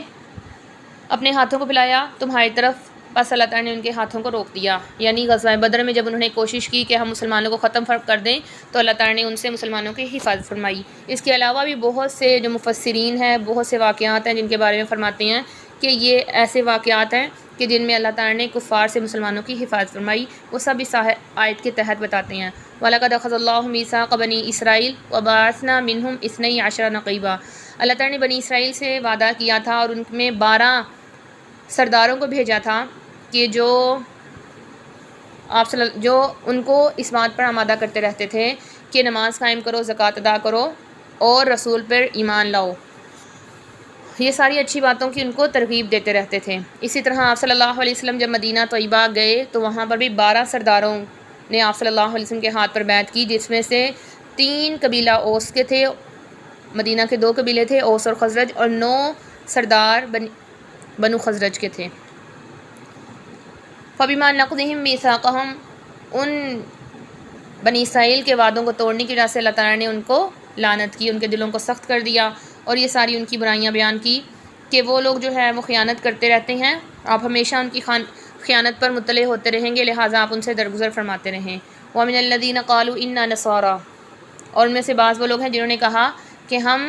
اپنے ہاتھوں کو پھیلایا تمہاری طرف، بس اللہ تعالیٰ نے ان کے ہاتھوں کو روک دیا، یعنی غزوہ بدر میں جب انہوں نے کوشش کی کہ ہم مسلمانوں کو ختم کر دیں تو اللہ تعالیٰ نے ان سے مسلمانوں کی حفاظت فرمائی۔ اس کے علاوہ بھی بہت سے جو مفسرین ہیں، بہت سے واقعات ہیں جن کے بارے میں فرماتے ہیں کہ یہ ایسے واقعات ہیں کہ جن میں اللہ تعالیٰ نے کفار سے مسلمانوں کی حفاظت فرمائی، وہ سب اس آیت کے تحت بتاتے ہیں۔ وَلَقَدْ أَخَذَ اللَّهُ مِيثَاقَ بَنِي إِسْرَائِيلَ وَبَعَثْنَا مِنْهُمْ 12 نَقِيبًا، اللہ تعالیٰ نے بنی اسرائیل سے وعدہ کیا تھا اور ان میں 12 سرداروں کو بھیجا تھا کہ جو ان کو اس بات پر آمادہ کرتے رہتے تھے کہ نماز قائم کرو، زکوٰۃ ادا کرو اور رسول پر ایمان لاؤ۔ یہ ساری اچھی باتوں کی ان کو ترغیب دیتے رہتے تھے۔ اسی طرح آپ صلی اللہ علیہ وسلم جب مدینہ طیبہ گئے تو وہاں پر بھی 12 سرداروں نے آپ صلی اللہ علیہ وسلم کے ہاتھ پر بیعت کی، جس میں سے 3 قبیلہ اوس کے تھے، مدینہ کے 2 قبیلے تھے اوس اور خزرج، اور 9 سردار بنو خزرج کے تھے۔ فَبِمَا نَقْضِهِمْ مِيثَاقَهُمْ، ان بنی اسرائیل کے وعدوں کو توڑنے کی وجہ سے اللہ تعالیٰ نے ان کو لعنت کی، ان کے دلوں کو سخت کر دیا اور یہ ساری ان کی برائیاں بیان کی کہ وہ لوگ جو ہے وہ خیانت کرتے رہتے ہیں، آپ ہمیشہ ان کی خیانت پر مطلع ہوتے رہیں گے، لہٰذا آپ ان سے درگزر فرماتے رہیں۔ وَمِنَ الَّذِينَ قَالُوا إِنَّا نَصَارَىٰ، اور ان میں سے بعض وہ لوگ ہیں جنہوں نے کہا کہ ہم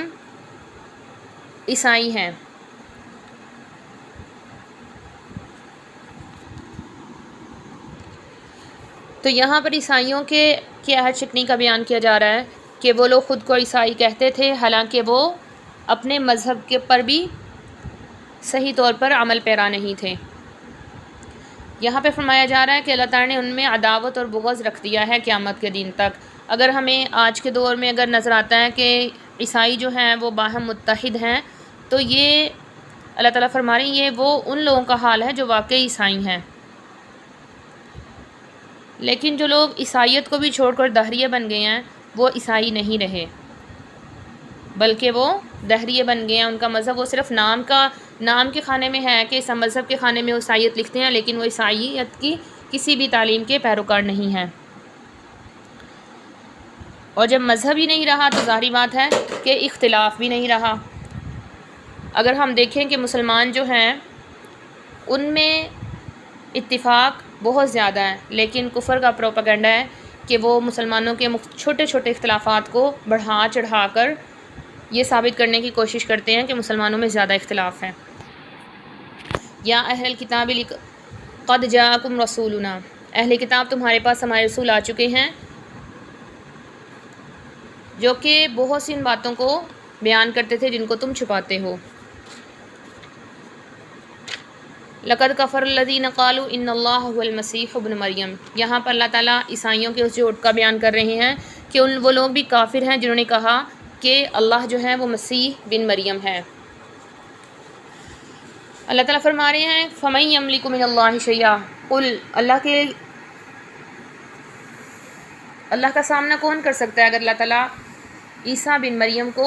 عیسائی ہیں۔ تو یہاں پر عیسائیوں کے عہد شکنی کا بیان کیا جا رہا ہے کہ وہ لوگ خود کو عیسائی کہتے تھے، حالانکہ وہ اپنے مذہب کے پر بھی صحیح طور پر عمل پیرا نہیں تھے۔ یہاں پہ فرمایا جا رہا ہے کہ اللہ تعالیٰ نے ان میں عداوت اور بغض رکھ دیا ہے قیامت کے دن تک۔ اگر ہمیں آج کے دور میں اگر نظر آتا ہے کہ عیسائی جو ہیں وہ باہم متحد ہیں، تو یہ اللہ تعالیٰ فرما رہے ہیں یہ وہ ان لوگوں کا حال ہے جو واقعی عیسائی ہیں۔ لیکن جو لوگ عیسائیت کو بھی چھوڑ کر دہریے بن گئے ہیں، وہ عیسائی نہیں رہے، بلکہ وہ دہریے بن گئے ہیں۔ ان کا مذہب وہ صرف نام کے خانے میں ہے کہ اس مذہب کے خانے میں عیسائیت لکھتے ہیں، لیکن وہ عیسائیت کی کسی بھی تعلیم کے پیروکار نہیں ہیں۔ اور جب مذہب ہی نہیں رہا تو ظاہری بات ہے کہ اختلاف بھی نہیں رہا۔ اگر ہم دیکھیں کہ مسلمان جو ہیں ان میں اتفاق بہت زیادہ ہے، لیکن کفر کا پروپیگنڈا ہے کہ وہ مسلمانوں کے چھوٹے چھوٹے اختلافات کو بڑھا چڑھا کر یہ ثابت کرنے کی کوشش کرتے ہیں کہ مسلمانوں میں زیادہ اختلاف ہے۔ یا اہل کتاب قد جاءکم رسولنا، اہل کتاب تمہارے پاس ہمارے رسول آ چکے ہیں جو کہ بہت سی ان باتوں کو بیان کرتے تھے جن کو تم چھپاتے ہو۔ لقد کفر الذین قالوا ان اللہ هو المسیح ابن مریم، یہاں پر اللہ تعالیٰ عیسائیوں کے اس جھوٹ کا بیان کر رہے ہیں کہ وہ لوگ بھی کافر ہیں جنہوں نے کہا کہ اللہ جو ہے وہ مسیح بن مریم ہے۔ اللہ تعالیٰ فرما رہے ہیں فَمَن يَمْلِكُ مِنَ اللَّهِ شَيْئًا، قل اللہ کا سامنا کون کر سکتا ہے اگر اللہ تعالیٰ عیسیٰ بن مریم کو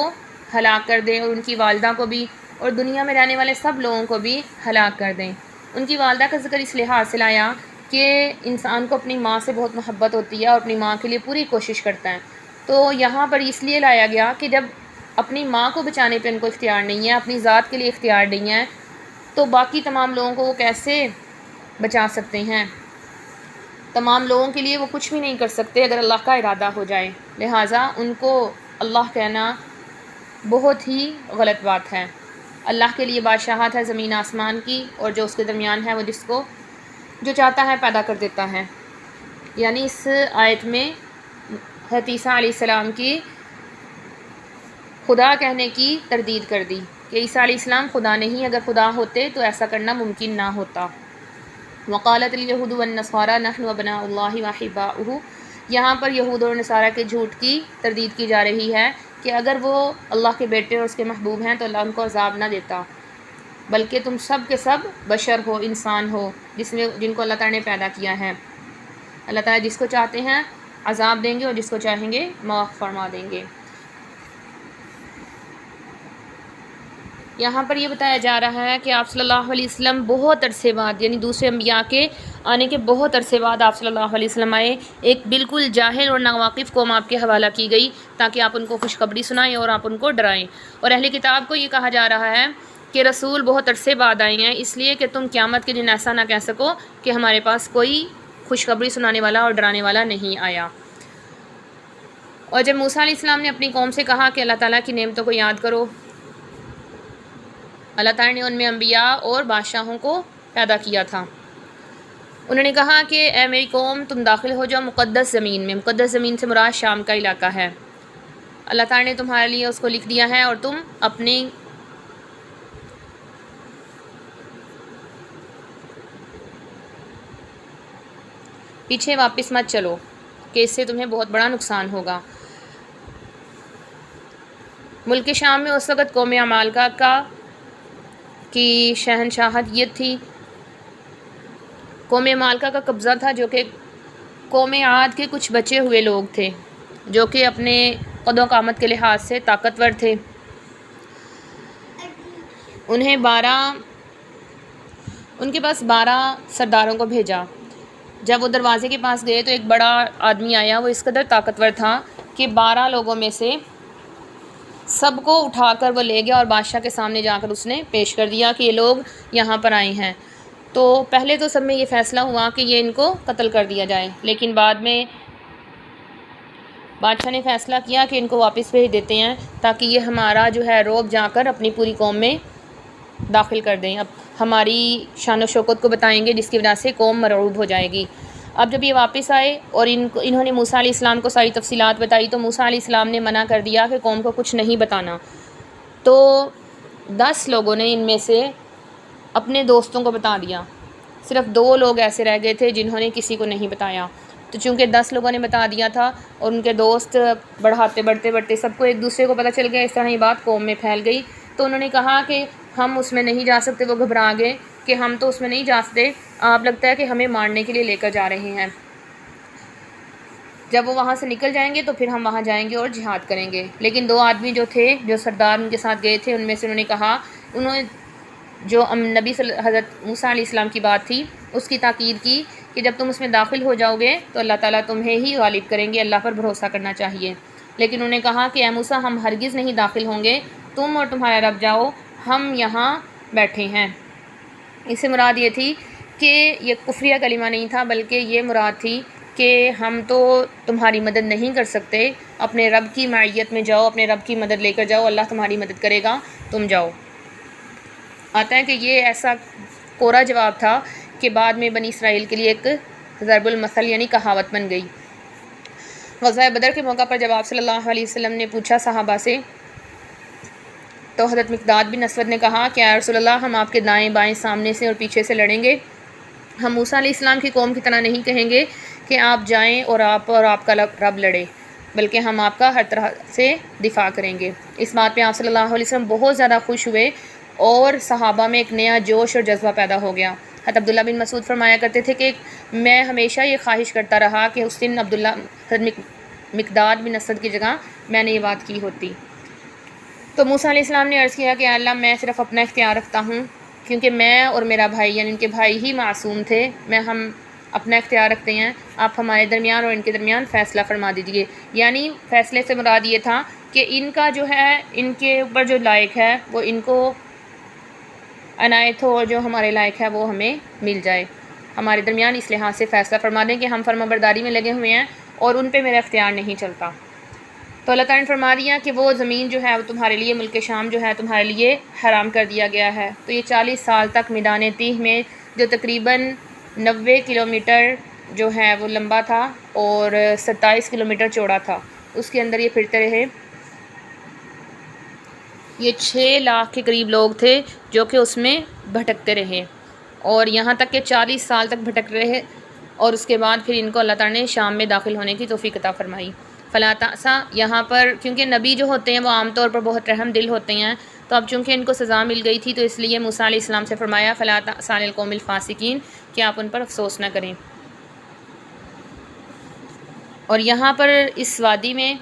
ہلاک کر دیں اور ان کی والدہ کو بھی اور دنیا میں رہنے والے سب لوگوں کو بھی ہلاک کر دیں۔ ان کی والدہ کا ذکر اس لحاظ سے لایا کہ انسان کو اپنی ماں سے بہت محبت ہوتی ہے اور اپنی ماں کے لیے پوری کوشش کرتا ہے، تو یہاں پر اس لیے لایا گیا کہ جب اپنی ماں کو بچانے پہ ان کو اختیار نہیں ہے، اپنی ذات کے لیے اختیار نہیں ہے، تو باقی تمام لوگوں کو وہ کیسے بچا سکتے ہیں؟ تمام لوگوں کے لیے وہ کچھ بھی نہیں کر سکتے اگر اللہ کا ارادہ ہو جائے، لہٰذا ان کو اللہ کہنا بہت ہی غلط بات ہے۔ اللہ کے لیے بادشاہت ہے زمین آسمان کی، اور جو اس کے درمیان ہے وہ جو چاہتا ہے پیدا کر دیتا ہے۔ یعنی اس آیت میں حضرت عیسیٰ علیہ السلام کی خدا کہنے کی تردید کر دی کہ عیسیٰ علیہ السلام خدا نہیں، اگر خدا ہوتے تو ایسا کرنا ممکن نہ ہوتا۔ وقالت الیہود والنصارى نحن ابناء اللہ واحباؤہ، یہاں پر یہود اور نصارہ کے جھوٹ کی تردید کی جا رہی ہے کہ اگر وہ اللہ کے بیٹے اور اس کے محبوب ہیں تو اللہ ان کو عذاب نہ دیتا، بلکہ تم سب کے سب بشر ہو، انسان ہو، جن کو اللہ تعالیٰ نے پیدا کیا ہے۔ اللہ تعالیٰ جس کو چاہتے ہیں عذاب دیں گے اور جس کو چاہیں گے معاف فرما دیں گے۔ یہاں پر یہ بتایا جا رہا ہے کہ آپ صلی اللہ علیہ وسلم بہت عرصے بعد، یعنی دوسرے انبیاء کے آنے کے بہت عرصے بعد آپ صلی اللہ علیہ وسلم آئے، ایک بالکل جاہل اور ناواقف قوم آپ کے حوالہ کی گئی تاکہ آپ ان کو خوشخبری سنائیں اور آپ ان کو ڈرائیں۔ اور اہل کتاب کو یہ کہا جا رہا ہے کہ رسول بہت عرصے بعد آئے ہیں، اس لیے کہ تم قیامت کے دن ایسا نہ کہہ سکو کہ ہمارے پاس کوئی خوشخبری سنانے والا اور ڈرانے والا نہیں آیا۔ اور جب موسیٰ علیہ السلام نے اپنی قوم سے کہا کہ اللہ تعالیٰ کی نعمتوں کو یاد کرو، اللہ تعالیٰ نے ان میں انبیاء اور بادشاہوں کو پیدا کیا تھا۔ انہوں نے کہا کہ اے میری قوم تم داخل ہو جاؤ مقدس زمین میں، مقدس زمین سے مراد شام کا علاقہ ہے، اللہ تعالیٰ نے تمہارے لیے اس کو لکھ دیا ہے، اور تم اپنی پیچھے واپس مت چلو کہ اس سے تمہیں بہت بڑا نقصان ہوگا۔ ملک شام میں اس وقت قوم عمالقہ کی شہنشاہت یہ تھی، قوم عمالقہ کا قبضہ تھا، جو کہ قوم عاد کے کچھ بچے ہوئے لوگ تھے جو کہ اپنے قد و قامت کے لحاظ سے طاقتور تھے۔ ان کے پاس 12 سرداروں کو بھیجا۔ جب وہ دروازے کے پاس گئے تو ایک بڑا آدمی آیا، وہ اس قدر طاقتور تھا کہ 12 لوگوں میں سے سب کو اٹھا کر وہ لے گیا اور بادشاہ کے سامنے جا کر اس نے پیش کر دیا کہ یہ لوگ یہاں پر آئے ہیں۔ تو پہلے تو سب میں یہ فیصلہ ہوا کہ یہ ان کو قتل کر دیا جائے، لیکن بعد میں بادشاہ نے فیصلہ کیا کہ ان کو واپس بھیج دیتے ہیں تاکہ یہ ہمارا جو ہے روب جا کر اپنی پوری قوم میں داخل کر دیں، اب ہماری شان و شوکت کو بتائیں گے، جس کی وجہ سے قوم مرعوب ہو جائے گی۔ اب جب یہ واپس آئے اور انہوں نے موسیٰ علیہ السلام کو ساری تفصیلات بتائی تو موسیٰ علیہ السلام نے منع کر دیا کہ قوم کو کچھ نہیں بتانا۔ تو 10 لوگوں نے ان میں سے اپنے دوستوں کو بتا دیا، صرف 2 لوگ ایسے رہ گئے تھے جنہوں نے کسی کو نہیں بتایا۔ تو چونکہ 10 لوگوں نے بتا دیا تھا اور ان کے دوست بڑھتے سب کو ایک دوسرے کو پتہ چل گیا، اس طرح یہ بات قوم میں پھیل گئی، تو انہوں نے کہا کہ ہم اس میں نہیں جا سکتے۔ وہ گھبرا گئے کہ ہم تو اس میں نہیں جا سکتے، آپ لگتا ہے کہ ہمیں مارنے کے لیے لے کر جا رہے ہیں، جب وہ وہاں سے نکل جائیں گے تو پھر ہم وہاں جائیں گے اور جہاد کریں گے۔ لیکن 2 آدمی جو تھے، جو سردار ان کے ساتھ گئے تھے، ان میں سے انہوں نے کہا، جو نبی حضرت موسیٰ علیہ السلام کی بات تھی اس کی تاکید کی کہ جب تم اس میں داخل ہو جاؤ گے تو اللہ تعالیٰ تمہیں ہی غالب کریں گے، اللہ پر بھروسہ کرنا چاہیے۔ لیکن انہوں نے کہا کہ اے موسیٰ، ہم ہرگز نہیں داخل ہوں گے، تم اور تمہارا رب جاؤ، ہم یہاں بیٹھے ہیں۔ اس سے مراد یہ تھی کہ یہ کفریہ کلمہ نہیں تھا، بلکہ یہ مراد تھی کہ ہم تو تمہاری مدد نہیں کر سکتے، اپنے رب کی معیت میں جاؤ، اپنے رب کی مدد لے کر جاؤ، اللہ تمہاری مدد کرے گا، تم جاؤ۔ آتا ہے کہ یہ ایسا کورا جواب تھا کہ بعد میں بنی اسرائیل کے لیے ایک ضرب المثل یعنی کہاوت بن گئی۔ غزوہ بدر کے موقع پر جب آپ صلی اللہ علیہ وسلم نے پوچھا صحابہ سے تو حضرت مقداد بن اسود نے کہا کہ اے رسول اللہ، ہم آپ کے دائیں بائیں سامنے سے اور پیچھے سے لڑیں گے، ہم موسیٰ علیہ السلام کی قوم کی طرح نہیں کہیں گے کہ آپ جائیں اور آپ کا رب لڑے، بلکہ ہم آپ کا ہر طرح سے دفاع کریں گے۔ اس بات پہ آپ صلی اللہ علیہ وسلم بہت زیادہ خوش ہوئے اور صحابہ میں ایک نیا جوش اور جذبہ پیدا ہو گیا۔ حضرت عبداللہ بن مسعود فرمایا کرتے تھے کہ میں ہمیشہ یہ خواہش کرتا رہا کہ اس دن مقداد بن اسد کی جگہ میں نے یہ بات کی ہوتی۔ تو موسیٰ علیہ السلام نے عرض کیا کہ اللہ، میں صرف اپنا اختیار رکھتا ہوں، کیونکہ میں اور میرا بھائی یعنی ان کے بھائی ہی معصوم تھے، ہم اپنا اختیار رکھتے ہیں، آپ ہمارے درمیان اور ان کے درمیان فیصلہ فرما دیجیے۔ یعنی فیصلے سے مراد یہ تھا کہ ان کا جو ہے، ان کے اوپر جو لائق ہے وہ ان کو عنایت ہو، اور جو ہمارے لائق ہے وہ ہمیں مل جائے، ہمارے درمیان اس لحاظ سے فیصلہ فرما دیں کہ ہم فرما برداری میں لگے ہوئے ہیں اور ان پہ میرا اختیار نہیں چلتا۔ تو اللہ تعالیٰ نے فرما دیا کہ وہ زمین جو ہے وہ تمہارے لیے، ملک شام جو ہے تمہارے لیے حرام کر دیا گیا ہے۔ تو یہ 40 سال تک میدان تیہ میں، جو تقریباً 90 کلومیٹر جو ہے وہ لمبا تھا اور 27 کلومیٹر چوڑا تھا، اس کے اندر یہ پھرتے رہے۔ یہ 6 لاکھ کے قریب لوگ تھے جو کہ اس میں بھٹکتے رہے، اور یہاں تک کہ 40 سال تک بھٹک رہے، اور اس کے بعد پھر ان کو اللہ تعالیٰ نے شام میں داخل ہونے کی توفیق عطا فرمائی۔ فلا تأسا، یہاں پر کیونکہ نبی جو ہوتے ہیں وہ عام طور پر بہت رحم دل ہوتے ہیں، تو اب چونکہ ان کو سزا مل گئی تھی تو اس لیے موسیٰ علیہ السلام سے فرمایا فلا تأسا علی القوم الفاسقین، کہ آپ ان پر افسوس نہ کریں۔ اور یہاں پر اس وادی میں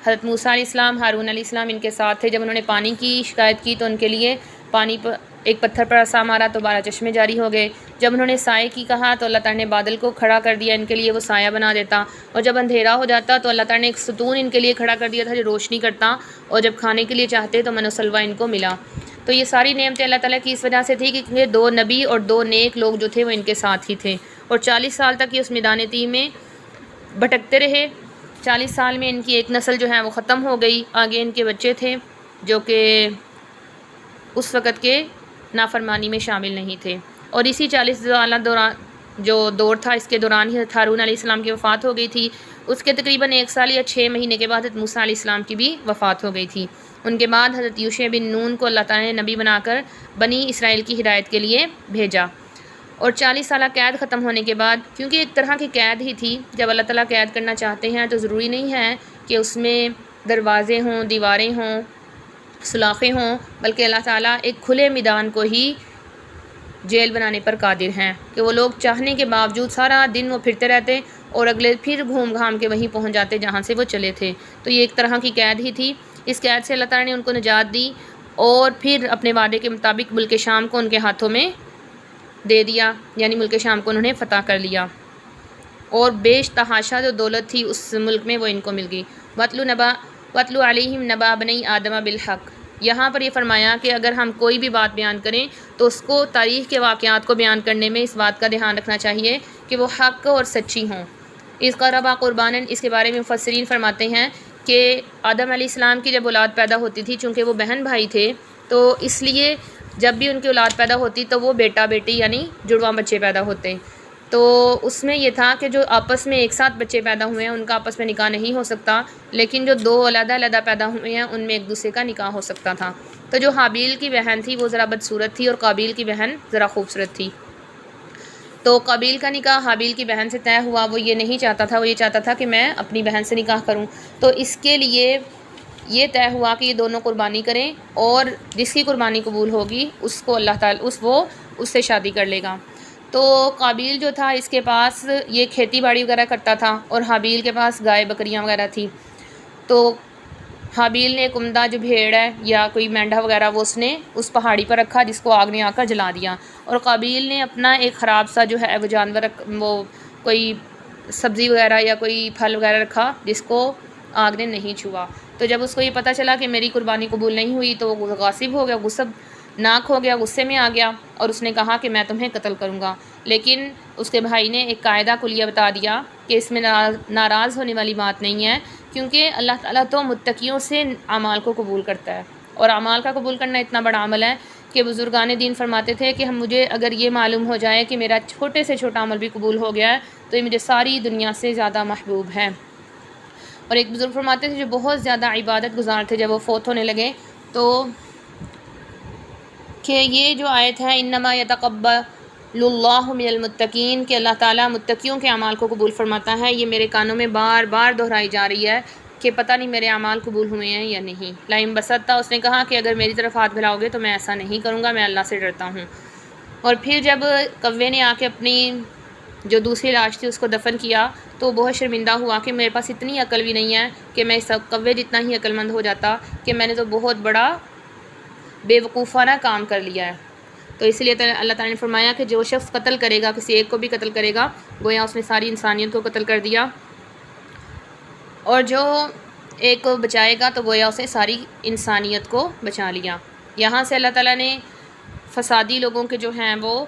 حضرت موسیٰ علیہ السلام، ہارون علیہ السلام ان کے ساتھ تھے۔ جب انہوں نے پانی کی شکایت کی تو ان کے لیے پانی پر ایک پتھر پر عصا مارا تو 12 چشمے جاری ہو گئے۔ جب انہوں نے سائے کی کہا تو اللہ تعالیٰ نے بادل کو کھڑا کر دیا ان کے لیے، وہ سایہ بنا دیتا، اور جب اندھیرا ہو جاتا تو اللہ تعالیٰ نے ایک ستون ان کے لیے کھڑا کر دیا تھا جو روشنی کرتا، اور جب کھانے کے لیے چاہتے تو من و سلوہ ان کو ملا۔ تو یہ ساری نعمتیں اللہ تعالیٰ کی اس وجہ سے تھی کہ 2 نبی اور 2 نیک لوگ جو تھے وہ ان کے ساتھ ہی تھے، اور 40 سال تک یہ اس میدان تیہ میں بھٹکتے رہے۔ 40 سال میں ان کی ایک نسل جو ہے وہ ختم ہو گئی، آگے ان کے بچے تھے جو کہ اس وقت کے نافرمانی میں شامل نہیں تھے، اور اسی 40 سالہ دوران جو دور تھا اس کے دوران ہی حضرت ہارون علیہ السلام کی وفات ہو گئی تھی۔ اس کے تقریباً 1 سال یا 6 مہینے کے بعد حضرت موسیٰ علیہ السلام کی بھی وفات ہو گئی تھی۔ ان کے بعد حضرت یوشع بن نون کو اللہ تعالیٰ نے نبی بنا کر بنی اسرائیل کی ہدایت کے لیے بھیجا، اور 40 سالہ قید ختم ہونے کے بعد، کیونکہ ایک طرح کی قید ہی تھی، جب اللہ تعالیٰ قید کرنا چاہتے ہیں تو ضروری نہیں ہے کہ اس میں دروازے ہوں، دیواریں ہوں، سلاخیں ہوں، بلکہ اللہ تعالیٰ ایک کھلے میدان کو ہی جیل بنانے پر قادر ہیں کہ وہ لوگ چاہنے کے باوجود سارا دن وہ پھرتے رہتے اور اگلے پھر گھوم گھام کے وہیں پہنچ جاتے جہاں سے وہ چلے تھے۔ تو یہ ایک طرح کی قید ہی تھی۔ اس قید سے اللہ تعالیٰ نے ان کو نجات دی، اور پھر اپنے وعدے کے مطابق ملک شام کو ان کے ہاتھوں میں دے دیا، یعنی ملک شام کو انہوں نے فتح کر لیا، اور بیش تحاشا جو دولت تھی اس ملک میں وہ ان کو مل گئی۔ وَاتْلُ عَلَيْهِمْ نَبَأَ بَنِي آدَمَ بِالْحَقِّ، یہاں پر یہ فرمایا کہ اگر ہم کوئی بھی بات بیان کریں تو اس کو تاریخ کے واقعات کو بیان کرنے میں اس بات کا دھیان رکھنا چاہیے کہ وہ حق اور سچی ہوں۔ اس قربا قربانن، اس کے بارے میں مفسرین فرماتے ہیں کہ آدم علیہ السلام کی جب اولاد پیدا ہوتی تھی، چونکہ وہ بہن بھائی تھے، تو اس لیے جب بھی ان کی اولاد پیدا ہوتی تو وہ بیٹا بیٹی یعنی جڑواں بچے پیدا ہوتے۔ تو اس میں یہ تھا کہ جو آپس میں ایک ساتھ بچے پیدا ہوئے ہیں ان کا آپس میں نکاح نہیں ہو سکتا، لیکن جو دو علیحدہ علیحدہ پیدا ہوئے ہیں ان میں ایک دوسرے کا نکاح ہو سکتا تھا۔ تو جو حابیل کی بہن تھی وہ ذرا بدصورت تھی اور قابیل کی بہن ذرا خوبصورت تھی۔ تو قابیل کا نکاح حابیل کی بہن سے طے ہوا، وہ یہ نہیں چاہتا تھا، وہ یہ چاہتا تھا کہ میں اپنی بہن سے نکاح کروں۔ تو اس کے لیے یہ طے ہوا کہ یہ دونوں قربانی کریں اور جس کی قربانی قبول ہوگی اس کو اللہ تعالیٰ اس سے شادی کر لے گا۔ تو قابیل جو تھا اس کے پاس یہ کھیتی باڑی وغیرہ کرتا تھا اور حابیل کے پاس گائے بکریاں وغیرہ تھی۔ تو حابیل نے ایک عمدہ جو بھیڑ ہے یا کوئی مینڈھا وغیرہ وہ اس نے اس پہاڑی پر رکھا جس کو آگ نے آ کر جلا دیا، اور قابیل نے اپنا ایک خراب سا جو ہے وہ جانور وہ کوئی سبزی وغیرہ یا کوئی پھل وغیرہ رکھا جس کو آگ نے نہیں چھوا۔ تو جب اس کو یہ پتہ چلا کہ میری قربانی قبول نہیں ہوئی تو وہ غاصب ہو گیا، غصب ناک ہو گیا، غصے میں آ گیا اور اس نے کہا کہ میں تمہیں قتل کروں گا۔ لیکن اس کے بھائی نے ایک قاعدہ کلیہ بتا دیا کہ اس میں ناراض ہونے والی بات نہیں ہے، کیونکہ اللہ تعالیٰ تو متقیوں سے اعمال کو قبول کرتا ہے، اور اعمال کا قبول کرنا اتنا بڑا عمل ہے کہ بزرگان دین فرماتے تھے کہ مجھے اگر یہ معلوم ہو جائے کہ میرا چھوٹے سے چھوٹا عمل بھی قبول ہو گیا ہے تو یہ مجھے ساری دنیا سے زیادہ محبوب ہے۔ اور ایک بزرگ فرماتے تھے جو بہت زیادہ عبادت گزار تھے، جب وہ فوت ہونے لگے تو کہ یہ جو آیت ہے انما یتقبل اللہ من المتقین، کہ اللہ تعالیٰ متقیوں کے اعمال کو قبول فرماتا ہے، یہ میرے کانوں میں بار بار دہرائی جا رہی ہے کہ پتہ نہیں میرے اعمال قبول ہوئے ہیں یا نہیں۔ لائن بسطہ، اس نے کہا کہ اگر میری طرف ہاتھ پھیلاؤ گے تو میں ایسا نہیں کروں گا، میں اللہ سے ڈرتا ہوں۔ اور پھر جب کوے نے آ کے اپنی جو دوسری لاش تھی اس کو دفن کیا تو وہ بہت شرمندہ ہوا کہ میرے پاس اتنی عقل بھی نہیں ہے کہ میں اس کوے جتنا ہی عقل مند ہو جاتا، کہ میں نے تو بہت بڑا بے وقوفانہ کام کر لیا ہے۔ تو اس لیے اللہ تعالیٰ نے فرمایا کہ جو شخص قتل کرے گا، کسی ایک کو بھی قتل کرے گا، گویا اس نے ساری انسانیت کو قتل کر دیا، اور جو ایک کو بچائے گا تو گویا اسے ساری انسانیت کو بچا لیا۔ یہاں سے اللہ تعالیٰ نے فسادی لوگوں کے جو ہیں وہ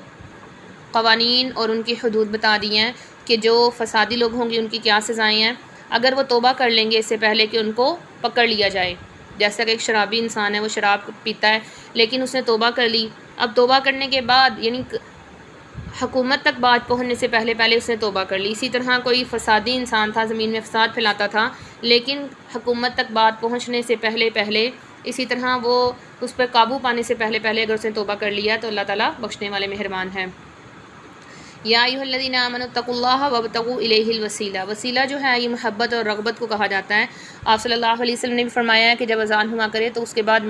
قوانین اور ان کی حدود بتا دی ہیں کہ جو فسادی لوگ ہوں گے ان کی کیا سزائیں ہیں اگر وہ توبہ کر لیں گے اس سے پہلے کہ ان کو پکڑ لیا جائے۔ جیسا کہ ایک شرابی انسان ہے، وہ شراب پیتا ہے لیکن اس نے توبہ کر لی، اب توبہ کرنے کے بعد یعنی حکومت تک بات پہنچنے سے پہلے اس نے توبہ کر لی۔ اسی طرح کوئی فسادی انسان تھا، زمین میں فساد پھیلاتا تھا، لیکن حکومت تک بات پہنچنے سے پہلے اسی طرح وہ اس پر قابو پانے سے پہلے اگر اس نے توبہ کر لیا تو اللہ تعالیٰ بخشنے والے مہربان ہے۔ یا ایھا الذین آمنوا اتقوا اللہ وابتغوا الیہ الوسیلہ، وسیلہ جو ہے یہ محبت اور رغبت کو کہا جاتا ہے۔ آپ صلی اللہ علیہ وسلم نے بھی فرمایا ہے کہ جب اذان ہوا کرے تو اس کے بعد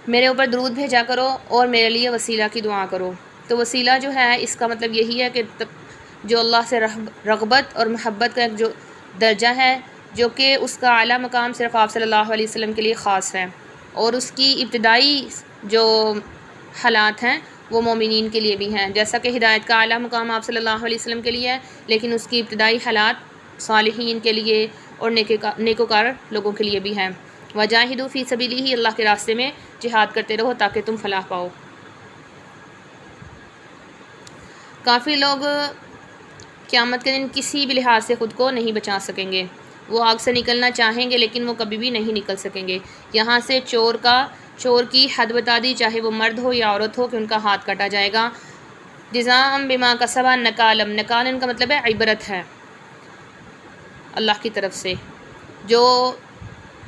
میرے اوپر درود بھیجا کرو اور میرے لیے وسیلہ کی دعا کرو۔ تو وسیلہ جو ہے اس کا مطلب یہی ہے کہ جو اللہ سے رغبت اور محبت کا ایک جو درجہ ہے، جو کہ اس کا اعلیٰ مقام صرف آپ صلی اللہ علیہ وسلم کے لیے خاص ہے، اور اس کی ابتدائی جو حالات ہیں وہ مومنین کے لیے بھی ہیں، جیسا کہ ہدایت کا اعلیٰ مقام آپ صلی اللہ علیہ وسلم کے لیے ہے، لیکن اس کی ابتدائی حالات صالحین کے لیے اور نیکوکار لوگوں کے لیے بھی ہیں۔ وجاہدوا فی سبیلہ، اللہ کے راستے میں جہاد کرتے رہو تاکہ تم فلاح پاؤ۔ کافی لوگ قیامت کے دن کسی بھی لحاظ سے خود کو نہیں بچا سکیں گے، وہ آگ سے نکلنا چاہیں گے لیکن وہ کبھی بھی نہیں نکل سکیں گے۔ یہاں سے چور کی حد بتا دی، چاہے وہ مرد ہو یا عورت ہو، کہ ان کا ہاتھ کاٹا جائے گا۔ جزاء بما کسبا نکالم، نکالن کا مطلب ہے عبرت ہے اللہ کی طرف سے۔ جو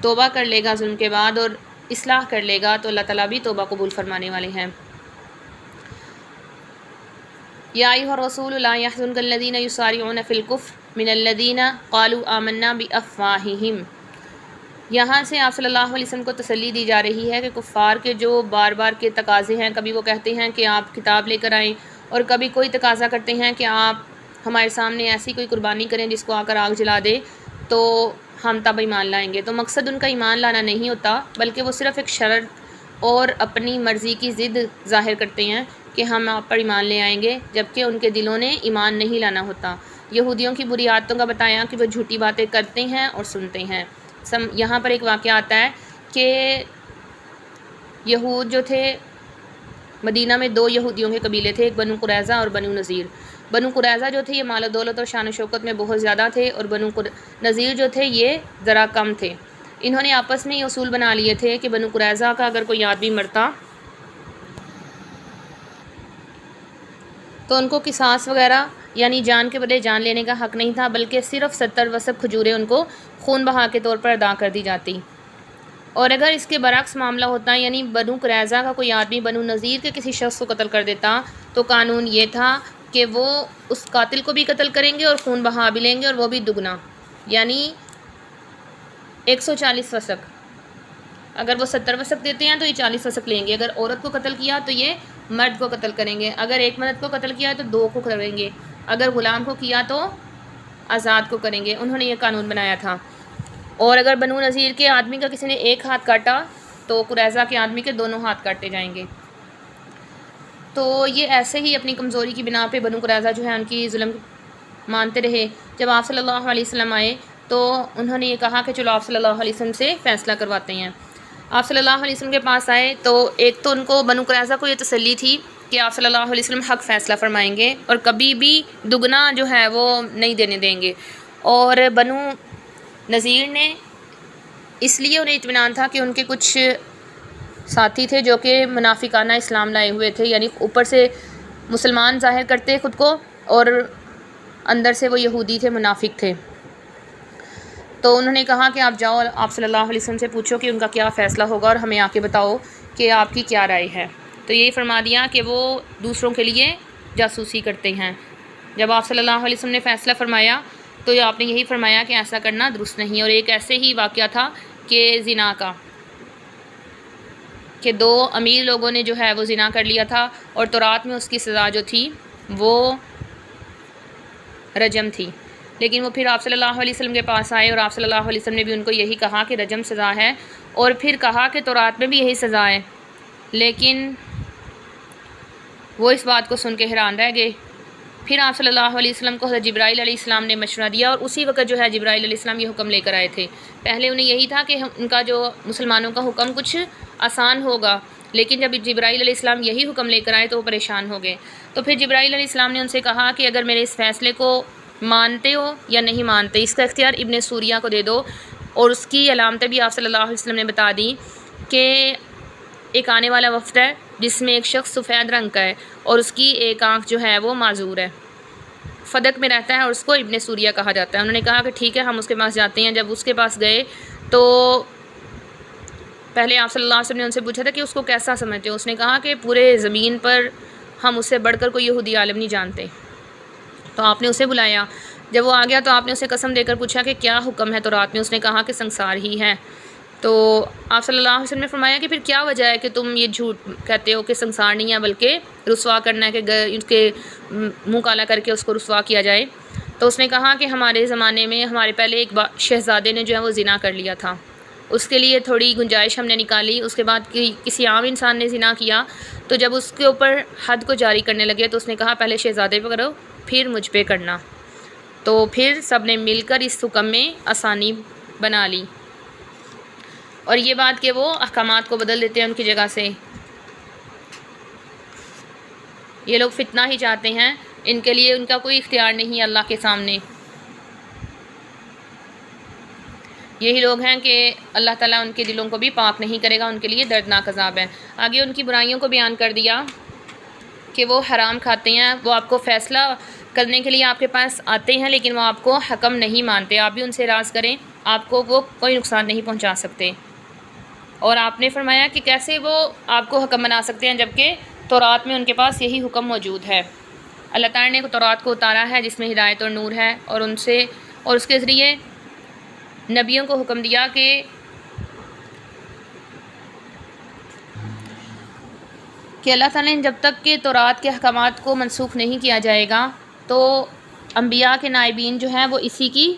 توبہ کر لے گا ظلم کے بعد اور اصلاح کر لے گا تو اللہ تعالیٰ بھی توبہ قبول فرمانے والے ہیں۔ یا ایھا الرسول لا یحزنک الذین یسارعون فی الکفر من الذین قالوا آمنا بافواہہم، یہاں سے آپ صلی اللہ علیہ وسلم کو تسلی دی جا رہی ہے کہ کفار کے جو بار بار کے تقاضے ہیں، کبھی وہ کہتے ہیں کہ آپ کتاب لے کر آئیں، اور کبھی کوئی تقاضا کرتے ہیں کہ آپ ہمارے سامنے ایسی کوئی قربانی کریں جس کو آ کر آگ جلا دے تو ہم تب ایمان لائیں گے۔ تو مقصد ان کا ایمان لانا نہیں ہوتا، بلکہ وہ صرف ایک شرط اور اپنی مرضی کی ضد ظاہر کرتے ہیں کہ ہم آپ پر ایمان لے آئیں گے، جبکہ ان کے دلوں نے ایمان نہیں لانا ہوتا۔ یہودیوں کی بری عادتوں کا بتایا کہ وہ جھوٹی باتیں کرتے ہیں اور سنتے ہیں۔ یہاں پر ایک واقعہ آتا ہے کہ یہود جو تھے مدینہ میں 2 یہودیوں کے قبیلے تھے، ایک بنو قریظہ اور بنو نذیر۔ بنو قریظہ جو تھے یہ مال و دولت اور شان و شوکت میں بہت زیادہ تھے، اور بنو نذیر جو تھے یہ ذرا کم تھے۔ انہوں نے آپس میں یہ اصول بنا لیے تھے کہ بنو قریظہ کا اگر کوئی آدمی مرتا تو ان کو قصاص وغیرہ یعنی جان کے بدلے جان لینے کا حق نہیں تھا، بلکہ صرف 70 وسق کھجوریں ان کو خون بہا کے طور پر ادا کر دی جاتی۔ اور اگر اس کے برعکس معاملہ ہوتا یعنی بنو قریظہ کا کوئی آدمی بنو نذیر کے کسی شخص کو قتل کر دیتا تو قانون یہ تھا کہ وہ اس قاتل کو بھی قتل کریں گے اور خون بہا بھی لیں گے، اور وہ بھی دگنا، یعنی 140 وسق۔ اگر وہ 70 وسق دیتے ہیں تو یہ 40 وسق لیں گے۔ اگر عورت کو قتل کیا تو یہ مرد کو قتل کریں گے، اگر ایک مرد کو قتل کیا تو 2 کو کریں گے، اگر غلام کو کیا تو آزاد کو کریں گے۔ انہوں نے یہ قانون بنایا تھا۔ اور اگر بنو نذیر کے آدمی کا کسی نے ایک ہاتھ کاٹا تو قریظہ کے آدمی کے دونوں ہاتھ کاٹے جائیں گے۔ تو یہ ایسے ہی اپنی کمزوری کی بنا پہ بنو قریظہ جو ہے ان کی ظلم مانتے رہے۔ جب آپ صلی اللہ علیہ وسلم آئے تو انہوں نے یہ کہا کہ چلو آپ صلی اللہ علیہ وسلم سے فیصلہ کرواتے ہیں۔ آپ صلی اللہ علیہ وسلم کے پاس آئے تو ایک تو ان کو بنو قریظہ کو یہ تسلی تھی کہ آپ صلی اللہ علیہ وسلم حق فیصلہ فرمائیں گے اور کبھی بھی دگنا جو ہے وہ نہیں دینے دیں گے، اور بنو نذیر نے اس لیے انہیں اطمینان تھا کہ ان کے کچھ ساتھی تھے جو کہ منافقانہ اسلام لائے ہوئے تھے، یعنی اوپر سے مسلمان ظاہر کرتے خود کو اور اندر سے وہ یہودی تھے، منافق تھے۔ تو انہوں نے کہا کہ آپ جاؤ آپ صلی اللہ علیہ وسلم سے پوچھو کہ ان کا کیا فیصلہ ہوگا اور ہمیں آ کے بتاؤ کہ آپ کی کیا رائے ہے۔ تو یہی فرما دیا کہ وہ دوسروں کے لیے جاسوسی کرتے ہیں۔ جب آپ صلی اللہ علیہ وسلم نے فیصلہ فرمایا تو آپ نے یہی فرمایا کہ ایسا کرنا درست نہیں۔ اور ایک ایسے ہی واقعہ تھا کہ زنا کا، کہ 2 امیر لوگوں نے جو ہے وہ زنا کر لیا تھا، اور تورات میں اس کی سزا جو تھی وہ رجم تھی۔ لیکن وہ پھر آپ صلی اللہ علیہ وسلم کے پاس آئے اور آپ صلی اللہ علیہ وسلم نے بھی ان کو یہی کہا کہ رجم سزا ہے، اور پھر کہا کہ تورات میں بھی یہی سزا ہے۔ لیکن وہ اس بات کو سن کے حیران رہ گئے۔ پھر آپ صلی اللہ علیہ وسلم کو حضرت جبرائیل علیہ السلام نے مشورہ دیا، اور اسی وقت جو ہے جبرائیل علیہ السلام یہ حکم لے کر آئے تھے۔ پہلے انہیں یہی تھا کہ ان کا جو مسلمانوں کا حکم کچھ آسان ہوگا، لیکن جب جبرائیل علیہ السلام یہی حکم لے کر آئے تو وہ پریشان ہو گئے۔ تو پھر جبرائیل علیہ السلام نے ان سے کہا کہ اگر میرے اس فیصلے کو مانتے ہو یا نہیں مانتے، اس کا اختیار ابن سوریہ کو دے دو۔ اور اس کی علامتیں بھی آپ صلی اللہ علیہ وسلم نے بتا دیں کہ ایک آنے والا وفد ہے جس میں ایک شخص سفید رنگ کا ہے اور اس کی ایک آنکھ جو ہے وہ معذور ہے، فدق میں رہتا ہے، اور اس کو ابن سوریہ کہا جاتا ہے۔ انہوں نے کہا کہ ٹھیک ہے ہم اس کے پاس جاتے ہیں۔ جب اس کے پاس گئے تو پہلے آپ صلی اللہ علیہ وسلم نے ان سے پوچھا تھا کہ اس کو کیسا سمجھتے ہو؟ اس نے کہا کہ پورے زمین پر ہم اس سے بڑھ کر کوئی یہودی عالم نہیں جانتے۔ تو آپ نے اسے بلایا۔ جب وہ آ گیا تو آپ نے اسے قسم دے کر پوچھا کہ کیا حکم ہے تورات میں؟ اس نے کہا کہ سنسار ہی ہے۔ تو آپ صلی اللہ علیہ وسلم نے فرمایا کہ پھر کیا وجہ ہے کہ تم یہ جھوٹ کہتے ہو کہ سنسار نہیں ہے بلکہ رسوا کرنا ہے، کہ اس کے منہ کالا کر کے اس کو رسوا کیا جائے؟ تو اس نے کہا کہ ہمارے زمانے میں ہمارے پہلے ایک شہزادے نے جو ہے وہ زنا کر لیا تھا، اس کے لیے تھوڑی گنجائش ہم نے نکالی۔ اس کے بعد کسی عام انسان نے زنا کیا تو جب اس کے اوپر حد کو جاری کرنے لگے تو اس نے کہا پہلے شہزادے پہ کرو پھر مجھ پہ کرنا۔ تو پھر سب نے مل کر اس حکم میں آسانی بنا لی، اور یہ بات کہ وہ احکامات کو بدل دیتے ہیں ان کی جگہ سے۔ یہ لوگ فتنہ ہی چاہتے ہیں، ان کے لیے ان کا کوئی اختیار نہیں اللہ کے سامنے۔ یہی لوگ ہیں کہ اللہ تعالیٰ ان کے دلوں کو بھی پاک نہیں کرے گا، ان کے لیے دردناک عذاب ہے۔ آگے ان کی برائیوں کو بیان کر دیا کہ وہ حرام کھاتے ہیں، وہ آپ کو فیصلہ کرنے کے لیے آپ کے پاس آتے ہیں لیکن وہ آپ کو حکم نہیں مانتے، آپ بھی ان سے راز کریں آپ کو وہ کوئی نقصان نہیں پہنچا سکتے۔ اور آپ نے فرمایا کہ کیسے وہ آپ کو حکم بنا سکتے ہیں جبکہ تورات میں ان کے پاس یہی حکم موجود ہے۔ اللہ تعالیٰ نے تورات کو اتارا ہے جس میں ہدایت اور نور ہے، اور اس کے ذریعے نبیوں کو حکم دیا کہ اللہ تعالیٰ نے جب تک کہ تورات کے احکامات کو منسوخ نہیں کیا جائے گا تو انبیاء کے نائبین جو ہیں وہ اسی کی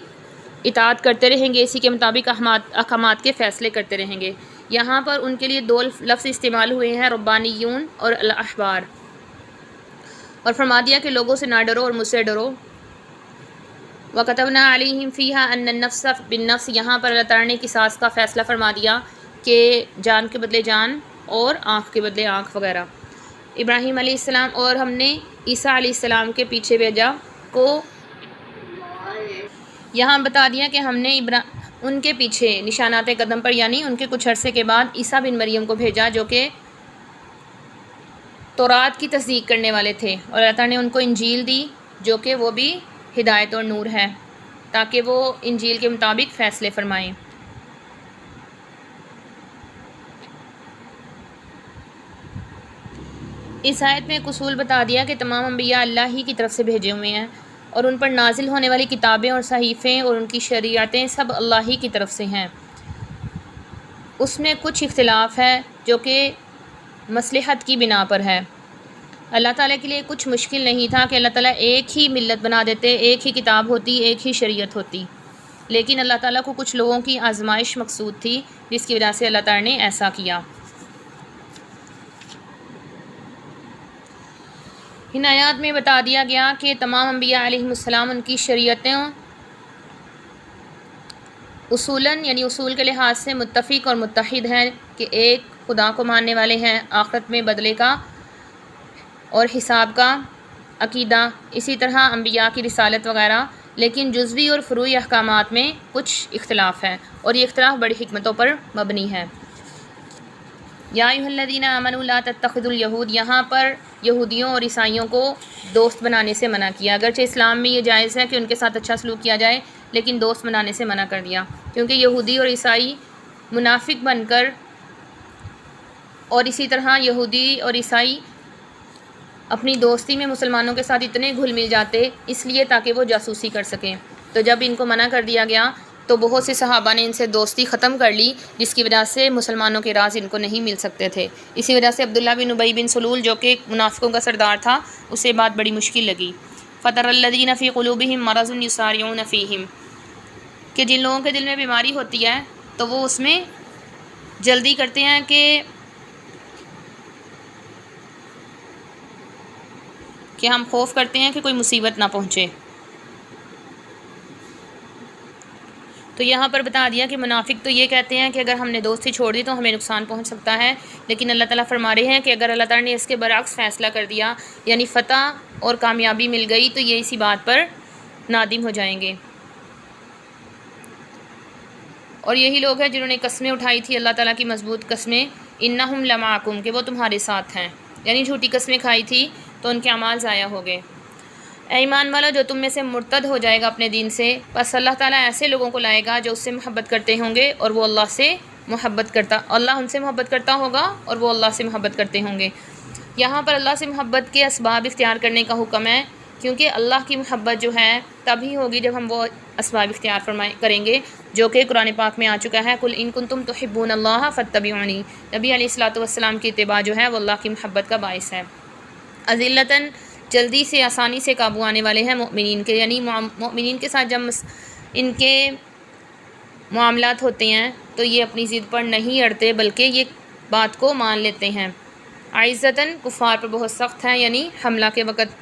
اطاعت کرتے رہیں گے، اسی کے مطابق احکامات کے فیصلے کرتے رہیں گے۔ یہاں پر ان کے لیے 2 لفظ استعمال ہوئے ہیں، ربانیون اور الاحبار، اور فرما دیا کہ لوگوں سے نہ ڈرو اور مجھ سے ڈرو۔ وَكَتَبْنَا عَلَيْهِمْ فِيهَا أَنَّ النَّفْسَ بِالنَّفْسِ، یہاں پر اللہ تعالیٰ نے قصاص کا فیصلہ فرما دیا کہ جان کے بدلے جان اور آنکھ کے بدلے آنکھ وغیرہ۔ ابراہیم علیہ السلام اور ہم نے عیسیٰ علیہ السلام کے پیچھے بھیجا کو یہاں بتا دیا کہ ہم نے ان کے پیچھے نشانات قدم پر یعنی ان کے کچھ عرصے کے بعد عیسیٰ بن مریم کو بھیجا جو کہ تورات کی تصدیق کرنے والے تھے، اور اللہ تعالیٰ نے ان کو انجیل دی جو کہ وہ بھی ہدایت اور نور ہے تاکہ وہ انجیل کے مطابق فیصلے فرمائیں۔ اس آیت میں ایک اصول بتا دیا کہ تمام انبیاء اللہ ہی کی طرف سے بھیجے ہوئے ہیں، اور ان پر نازل ہونے والی کتابیں اور صحیفیں اور ان کی شریعتیں سب اللہ ہی کی طرف سے ہیں۔ اس میں کچھ اختلاف ہے جو کہ مصلحت کی بنا پر ہے۔ اللہ تعالیٰ کے لیے کچھ مشکل نہیں تھا کہ اللہ تعالیٰ ایک ہی ملت بنا دیتے، ایک ہی کتاب ہوتی، ایک ہی شریعت ہوتی، لیکن اللہ تعالیٰ کو کچھ لوگوں کی آزمائش مقصود تھی جس کی وجہ سے اللہ تعالیٰ نے ایسا کیا۔ ان آیات میں بتا دیا گیا کہ تمام انبیاء علیہ السلام ان کی شریعتیں اصولاً یعنی اصول کے لحاظ سے متفق اور متحد ہیں کہ ایک خدا کو ماننے والے ہیں، آخرت میں بدلے کا اور حساب کا عقیدہ، اسی طرح انبیاء کی رسالت وغیرہ، لیکن جزوی اور فروعی احکامات میں کچھ اختلاف ہے، اور یہ اختلاف بڑی حکمتوں پر مبنی ہے۔ یا ایھا الذین آمنوا لا تتخذوا الیہود، یہاں پر یہودیوں اور عیسائیوں کو دوست بنانے سے منع کیا، اگرچہ اسلام میں یہ جائز ہے کہ ان کے ساتھ اچھا سلوک کیا جائے، لیکن دوست بنانے سے منع کر دیا، کیونکہ یہودی اور عیسائی منافق بن کر، اور اسی طرح یہودی اور عیسائی اپنی دوستی میں مسلمانوں کے ساتھ اتنے گھل مل جاتے اس لیے تاکہ وہ جاسوسی کر سکیں، تو جب ان کو منع کر دیا گیا تو بہت سے صحابہ نے ان سے دوستی ختم کر لی، جس کی وجہ سے مسلمانوں کے راز ان کو نہیں مل سکتے تھے۔ اسی وجہ سے عبداللہ بن ابی بن سلول جو کہ منافقوں کا سردار تھا، اسے بات بڑی مشکل لگی۔ فَتَرَى الَّذِينَ فِي قُلُوبِهِم مَرَضٌ يُسَارِعُونَ فِيهِمْ، کہ جن لوگوں کے دل میں بیماری ہوتی ہے تو وہ اس میں جلدی کرتے ہیں کہ ہم خوف کرتے ہیں کہ کوئی مصیبت نہ پہنچے۔ تو یہاں پر بتا دیا کہ منافق تو یہ کہتے ہیں کہ اگر ہم نے دوستی چھوڑ دی تو ہمیں نقصان پہنچ سکتا ہے، لیکن اللہ تعالیٰ فرما رہے ہیں کہ اگر اللہ تعالیٰ نے اس کے برعکس فیصلہ کر دیا یعنی فتح اور کامیابی مل گئی تو یہ اسی بات پر نادم ہو جائیں گے۔ اور یہی لوگ ہیں جنہوں نے قسمیں اٹھائی تھی اللہ تعالیٰ کی مضبوط قسمیں، انہم لمعکم، کہ وہ تمہارے ساتھ ہیں، یعنی جھوٹی قسمیں کھائی تھی تو ان کے اعمال ضائع ہو گئے۔ اے ایمان والا، جو تم میں سے مرتد ہو جائے گا اپنے دین سے، بس اللہ تعالیٰ ایسے لوگوں کو لائے گا جو اس سے محبت کرتے ہوں گے اور وہ اللہ سے اللہ ان سے محبت کرتا ہوگا اور وہ اللہ سے محبت کرتے ہوں گے۔ یہاں پر اللہ سے محبت کے اسباب اختیار کرنے کا حکم ہے، کیونکہ اللہ کی محبت جو ہے تبھی ہوگی جب ہم وہ اسباب اختیار کریں گے جو کہ قرآن پاک میں آ چکا ہے، قُلْ إِن كُنتُمْ تُحِبُّونَ اللَّهَ فَاتَّبِعُونِی۔ نبی علیہ الصلوٰۃ والسلام کی اتباع جو ہے وہ اللہ کی محبت کا باعث ہے۔ اذلتاً، جلدی سے آسانی سے قابو آنے والے ہیں مؤمنین کے، یعنی مؤمنین کے ساتھ جب ان کے معاملات ہوتے ہیں تو یہ اپنی ضد پر نہیں اڑتے بلکہ یہ بات کو مان لیتے ہیں۔ عزتاً، کفار پر بہت سخت ہیں، یعنی حملہ کے وقت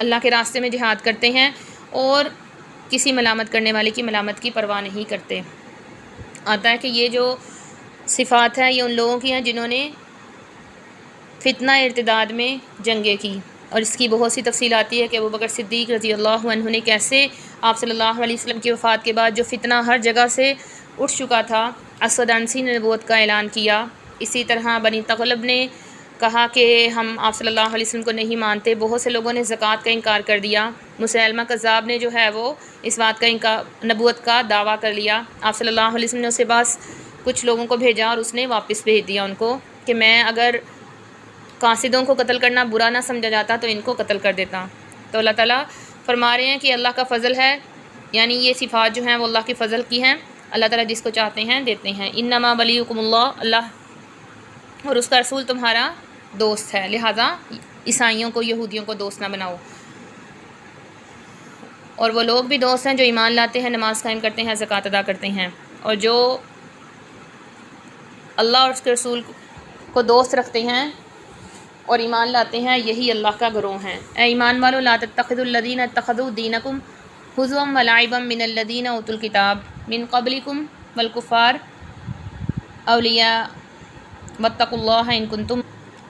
اللہ کے راستے میں جہاد کرتے ہیں اور کسی ملامت کرنے والے کی ملامت کی پرواہ نہیں کرتے۔ آتا ہے کہ یہ جو صفات ہیں یہ ان لوگوں کی ہیں جنہوں نے فتنہ ارتداد میں جنگیں کی، اور اس کی بہت سی تفصیل آتی ہے کہ ابوبکر صدیق رضی اللہ عنہ نے کیسے آپ صلی اللہ علیہ وسلم کی وفات کے بعد جو فتنہ ہر جگہ سے اٹھ چکا تھا، اسود عنسی نے نبوت کا اعلان کیا، اسی طرح بنی تغلب نے کہا کہ ہم آپ صلی اللہ علیہ وسلم کو نہیں مانتے، بہت سے لوگوں نے زکوٰۃ کا انکار کر دیا، مسیلمہ کذاب نے جو ہے وہ اس بات کا نبوت کا دعویٰ کر لیا، آپ صلی اللہ علیہ وسلم نے اسے پاس کچھ لوگوں کو بھیجا اور اس نے واپس بھیج دیا ان کو کہ میں اگر قاصدوں کو قتل کرنا برا نہ سمجھا جاتا تو ان کو قتل کر دیتا۔ تو اللہ تعالیٰ فرما رہے ہیں کہ اللہ کا فضل ہے، یعنی یہ صفات جو ہیں وہ اللہ کے فضل کی ہیں، اللہ تعالیٰ جس کو چاہتے ہیں دیتے ہیں۔ انما ولیکم اللہ اور اس کا رسول تمہارا دوست ہے، لہٰذا عیسائیوں کو یہودیوں کو دوست نہ بناؤ۔ اور وہ لوگ بھی دوست ہیں جو ایمان لاتے ہیں، نماز قائم کرتے ہیں، زکوٰۃ ادا کرتے ہیں، اور جو اللہ اور اس کے رسول کو دوست رکھتے ہیں اور ایمان لاتے ہیں، یہی اللہ کا گروہ ہیں۔ اے ایمان والو، لا تتخذوا الذین اتخذوا دینکم ہزوا ولعبا من الذین اوتوا الکتاب من قبلکم والکفار اولیاء واتقوا ان کنتم،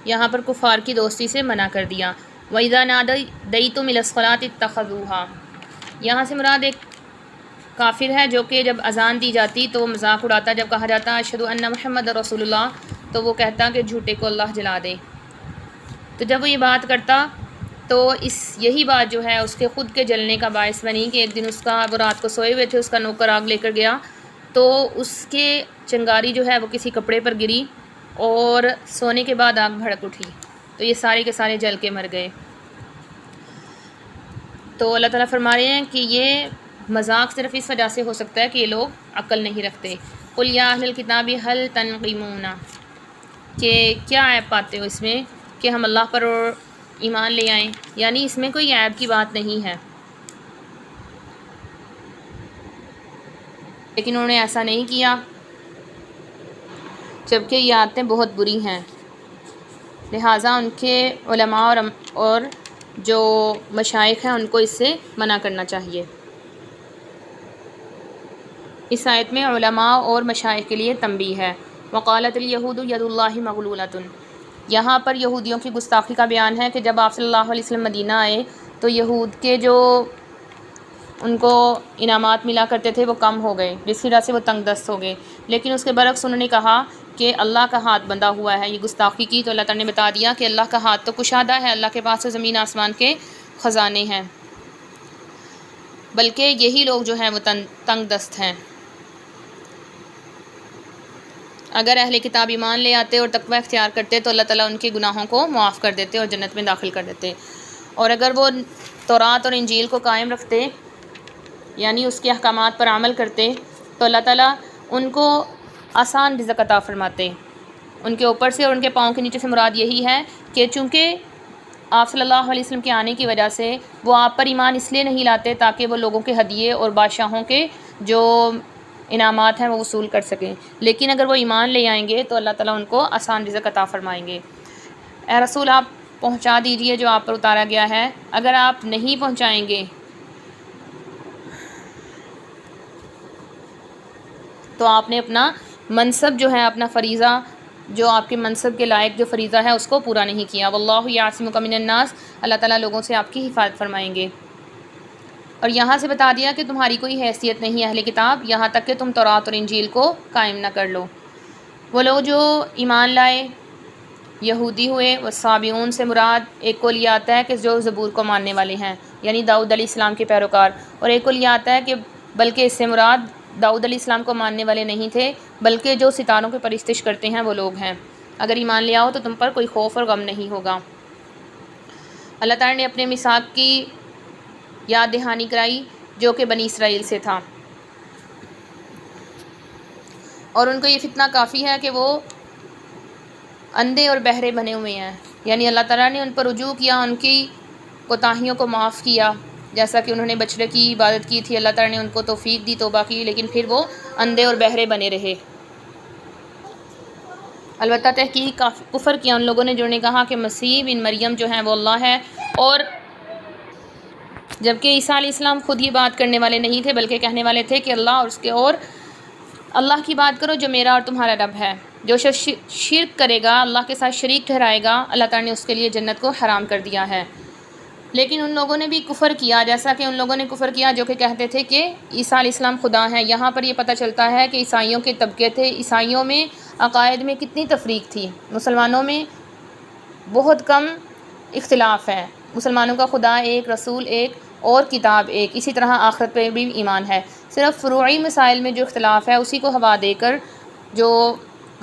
یہاں پر کفار کی دوستی سے منع کر دیا۔ وَإِذَا نَادَيْتُمْ إِلَى الصَّلَاةِ اتَّخَذُوهَا، یہاں سے مراد ایک کافر ہے جو کہ جب اذان دی جاتی تو وہ مذاق اڑاتا، جب کہا جاتا اشہد ان محمد رسول اللہ تو وہ کہتا کہ جھوٹے کو اللہ جلا دے۔ تو جب وہ یہ بات کرتا تو یہی بات جو ہے اس کے خود کے جلنے کا باعث بنی کہ ایک دن وہ رات کو سوئے ہوئے تھے، اس کا نوکر آگ لے کر گیا تو اس کے چنگاری جو ہے وہ کسی کپڑے پر گری اور سونے کے بعد آگ بھڑک اٹھی، تو یہ سارے کے سارے جل کے مر گئے۔ تو اللہ تعالیٰ فرما رہے ہیں کہ یہ مذاق صرف اس وجہ سے ہو سکتا ہے کہ یہ لوگ عقل نہیں رکھتے۔ قل یا اہل الکتاب هل تنقمون، کہ کیا عیب پاتے ہو اس میں کہ ہم اللہ پر ایمان لے آئیں، یعنی اس میں کوئی عیب کی بات نہیں ہے، لیکن انہوں نے ایسا نہیں کیا، جبکہ یہ عادتیں بہت بری ہیں، لہٰذا ان کے علماء اور جو مشائخ ہیں ان کو اس سے منع کرنا چاہیے۔ اس آیت میں علماء اور مشائخ کے لیے تنبیہ ہے۔ وقالت الیہود ید اللہ مغلولۃ، یہاں پر یہودیوں کی گستاخی کا بیان ہے کہ جب آپ صلی اللہ علیہ وسلم مدینہ آئے تو یہود کے جو ان کو انعامات ملا کرتے تھے وہ کم ہو گئے، جس کی وجہ سے وہ تنگ دست ہو گئے، لیکن اس کے برعکس انہوں نے کہا کہ اللہ کا ہاتھ بندھا ہوا ہے، یہ گستاخی کی تو اللہ تعالیٰ نے بتا دیا کہ اللہ کا ہاتھ تو کشادہ ہے، اللہ کے پاس تو زمین آسمان کے خزانے ہیں، بلکہ یہی لوگ جو ہیں وہ تنگ دست ہیں۔ اگر اہل کتاب ایمان لے آتے اور تقوی اختیار کرتے تو اللہ تعالیٰ ان کے گناہوں کو معاف کر دیتے اور جنت میں داخل کر دیتے، اور اگر وہ تورات اور انجیل کو قائم رکھتے یعنی اس کے احکامات پر عمل کرتے تو اللہ تعالیٰ ان کو آسان رزق عطا فرماتے ان کے اوپر سے، اور ان کے پاؤں کے نیچے سے مراد یہی ہے کہ چونکہ آپ صلی اللہ علیہ وسلم کے آنے کی وجہ سے وہ آپ پر ایمان اس لیے نہیں لاتے تاکہ وہ لوگوں کے ہدیے اور بادشاہوں کے جو انعامات ہیں وہ وصول کر سکیں، لیکن اگر وہ ایمان لے آئیں گے تو اللہ تعالیٰ ان کو آسان رزق عطا فرمائیں گے۔ اے رسول آپ پہنچا دیجئے جو آپ پر اتارا گیا ہے، اگر آپ نہیں پہنچائیں گے تو آپ نے اپنا منصب جو ہے، اپنا فریضہ جو آپ کے منصب کے لائق جو فریضہ ہے اس کو پورا نہیں کیا۔ واللہ یعصمک من الناس، اللہ تعالیٰ لوگوں سے آپ کی حفاظت فرمائیں گے۔ اور یہاں سے بتا دیا کہ تمہاری کوئی حیثیت نہیں اہل کتاب یہاں تک کہ تم تورات اور انجیل کو قائم نہ کر لو۔ وہ لوگ جو ایمان لائے یہودی ہوئے، والصابئون سے مراد ایک کو لیا آتا ہے کہ جو زبور کو ماننے والے ہیں یعنی داؤد علیہ السلام کے پیروکار، اور ایک کو لیا آتا ہے کہ بلکہ اس سے مراد داؤد علیہ السلام کو ماننے والے نہیں تھے بلکہ جو ستاروں کی پرستش کرتے ہیں وہ لوگ ہیں، اگر ایمان لے آؤ تو تم پر کوئی خوف اور غم نہیں ہوگا۔ اللہ تعالیٰ نے اپنے میثاق کی یاد دہانی کرائی جو کہ بنی اسرائیل سے تھا، اور ان کو یہ فتنہ کافی ہے کہ وہ اندھے اور بہرے بنے ہوئے ہیں، یعنی اللہ تعالیٰ نے ان پر رجوع کیا، ان کی کوتاہیوں کو معاف کیا، جیسا کہ انہوں نے بچڑے کی عبادت کی تھی، اللہ تعالیٰ نے ان کو توفیق دی توبہ کی، لیکن پھر وہ اندھے اور بہرے بنے رہے۔ البتہ تحقیق کفر کیا ان لوگوں نے جنہوں نے کہا کہ مسیح بن مریم جو ہیں وہ اللہ ہے، اور جبکہ عیسیٰ علیہ السلام خود یہ بات کرنے والے نہیں تھے بلکہ کہنے والے تھے کہ اللہ اور اس کے اور اللہ کی بات کرو جو میرا اور تمہارا رب ہے، جو شخص شرک کرے گا اللہ کے ساتھ شریک ٹھہرائے گا اللہ تعالیٰ نے اس کے لیے جنت کو حرام کر دیا ہے۔ لیکن ان لوگوں نے بھی کفر کیا، جیسا کہ ان لوگوں نے کفر کیا جو کہ کہتے تھے کہ عیسیٰ علیہ السلام خدا ہیں۔ یہاں پر یہ پتہ چلتا ہے کہ عیسائیوں کے طبقے تھے، عیسائیوں میں عقائد میں کتنی تفریق تھی، مسلمانوں میں بہت کم اختلاف ہے، مسلمانوں کا خدا ایک، رسول ایک اور کتاب ایک، اسی طرح آخرت پہ بھی ایمان ہے، صرف فروعی مسائل میں جو اختلاف ہے اسی کو ہوا دے کر جو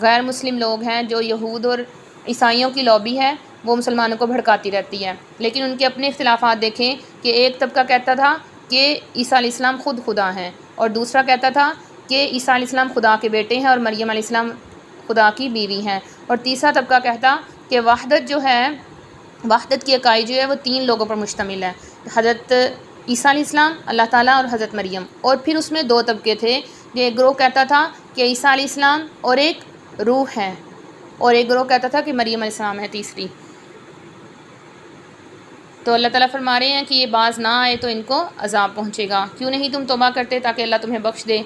غیر مسلم لوگ ہیں، جو یہود اور عیسائیوں کی لابی ہے وہ مسلمانوں کو بھڑکاتی رہتی ہے، لیکن ان کے اپنے اختلافات دیکھیں کہ ایک طبقہ کہتا تھا کہ عیسیٰ علیہ السلام خود خدا ہیں، اور دوسرا کہتا تھا کہ عیسیٰ علیہ السلام خدا کے بیٹے ہیں اور مریم علیہ السلام خدا کی بیوی ہیں، اور تیسرا طبقہ کہتا کہ وحدت جو ہے، وحدت کی اکائی جو ہے وہ 3 لوگوں پر مشتمل ہے، حضرت عیسیٰ علیہ السلام، اللہ تعالیٰ اور حضرت مریم، اور پھر اس میں 2 طبقے تھے، ایک گروہ کہتا تھا کہ عیسیٰ علیہ السلام اور ایک روح ہے، اور ایک گروہ کہتا تھا کہ مریم علیہ السلام ہے تیسری۔ تو اللہ تعالیٰ فرما رہے ہیں کہ یہ باز نہ آئے تو ان کو عذاب پہنچے گا، کیوں نہیں تم توبہ کرتے تاکہ اللہ تمہیں بخش دے۔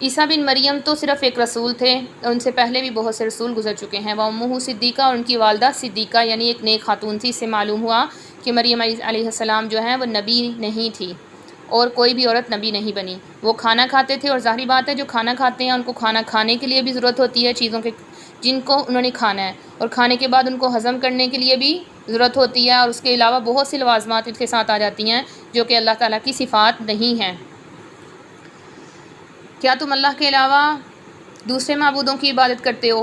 عیسیٰ بن مریم تو صرف ایک رسول تھے، ان سے پہلے بھی بہت سے رسول گزر چکے ہیں۔ وَأُمُّهُ صدیقہ، اور ان کی والدہ صدیقہ یعنی ایک نیک خاتون تھی۔ اس سے معلوم ہوا کہ مریم علیہ السلام جو ہیں وہ نبی نہیں تھی اور کوئی بھی عورت نبی نہیں بنی۔ وہ کھانا کھاتے تھے، اور ظاہری بات ہے جو کھانا کھاتے ہیں ان کو کھانا کھانے کے لیے بھی ضرورت ہوتی ہے چیزوں کے جن کو انہوں نے کھانا ہے، اور کھانے کے بعد ان کو ہضم کرنے کے لیے بھی ضرورت ہوتی ہے، اور اس کے علاوہ بہت سی لوازمات اس کے ساتھ آ جاتی ہیں جو کہ اللہ تعالیٰ کی صفات نہیں ہیں۔ کیا تم اللہ کے علاوہ دوسرے معبودوں کی عبادت کرتے ہو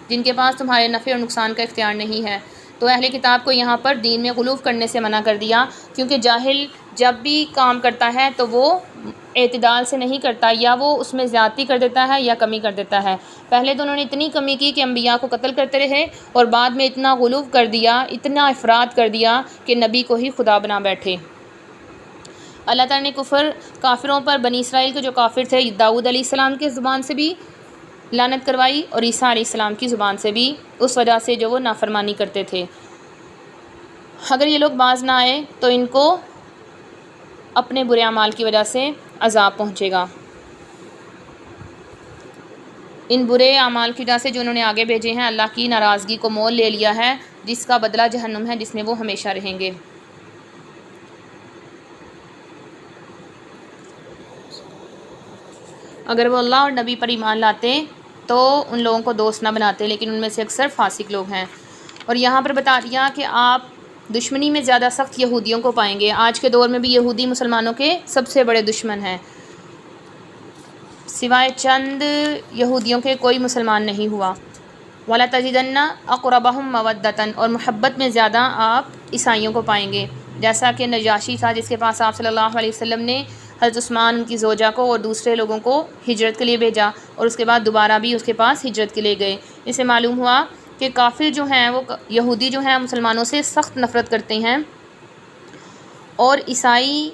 جن کے پاس تمہارے نفع اور نقصان کا اختیار نہیں ہے؟ تو اہل کتاب کو یہاں پر دین میں غلو کرنے سے منع کر دیا، کیونکہ جاہل جب بھی کام کرتا ہے تو وہ اعتدال سے نہیں کرتا، یا وہ اس میں زیادتی کر دیتا ہے یا کمی کر دیتا ہے۔ پہلے تو انہوں نے اتنی کمی کی کہ انبیاء کو قتل کرتے رہے، اور بعد میں اتنا غلو کر دیا، اتنا افراد کر دیا کہ نبی کو ہی خدا بنا بیٹھے۔ اللہ تعالیٰ نے کافروں پر بنی اسرائیل کے جو کافر تھے داؤد علیہ السلام کے زبان سے بھی لعنت کروائی، اور عیسیٰ علیہ السلام کی زبان سے بھی، اس وجہ سے جو وہ نافرمانی کرتے تھے۔ اگر یہ لوگ باز نہ آئے تو ان کو اپنے برے اعمال کی وجہ سے عذاب پہنچے گا، ان برے اعمال کی وجہ سے جو انہوں نے آگے بھیجے ہیں۔ اللہ کی ناراضگی کو مول لے لیا ہے، جس کا بدلہ جہنم ہے، جس میں وہ ہمیشہ رہیں گے۔ اگر وہ اللہ اور نبی پر ایمان لاتے تو ان لوگوں کو دوست نہ بناتے، لیکن ان میں سے اکثر فاسق لوگ ہیں۔ اور یہاں پر بتا دیا کہ آپ دشمنی میں زیادہ سخت یہودیوں کو پائیں گے۔ آج کے دور میں بھی یہودی مسلمانوں کے سب سے بڑے دشمن ہیں، سوائے چند یہودیوں کے کوئی مسلمان نہیں ہوا۔ وَلَتَجِدَنَّ أَقْرَبَهُمْ مَوَدَّةً، اور محبت میں زیادہ آپ عیسائیوں کو پائیں گے، جیسا کہ نجاشی تھا جس کے پاس آپ صلی اللہ علیہ وسلم نے حضرت عثمان ان کی زوجہ کو اور دوسرے لوگوں کو ہجرت کے لیے بھیجا، اور اس کے بعد دوبارہ بھی اس کے پاس ہجرت کے لیے گئے۔ اس سے معلوم ہوا کہ کافر جو ہیں وہ یہودی جو ہیں مسلمانوں سے سخت نفرت کرتے ہیں، اور عیسائی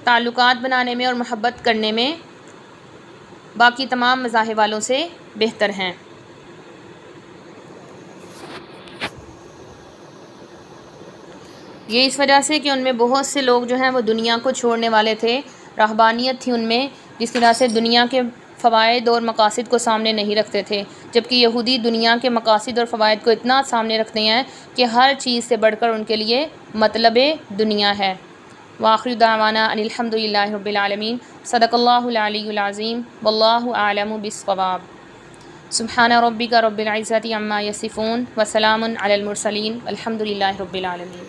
تعلقات بنانے میں اور محبت کرنے میں باقی تمام مذاہب والوں سے بہتر ہیں۔ یہ اس وجہ سے کہ ان میں بہت سے لوگ جو ہیں وہ دنیا کو چھوڑنے والے تھے، رہبانیت تھی ان میں، جس کی وجہ سے دنیا کے فوائد اور مقاصد کو سامنے نہیں رکھتے تھے، جبکہ یہودی دنیا کے مقاصد اور فوائد کو اتنا سامنے رکھتے ہیں کہ ہر چیز سے بڑھ کر ان کے لیے مطلب دنیا ہے۔ وآخر دعوانا ان الحمد للہ رب العالمین۔ صدق اللہ العلی العظیم، واللہ اعلم بالصواب۔ سبحان ربک رب العزۃ عما یصفون، وسلام علی المرسلین، والحمد للہ رب العالمین۔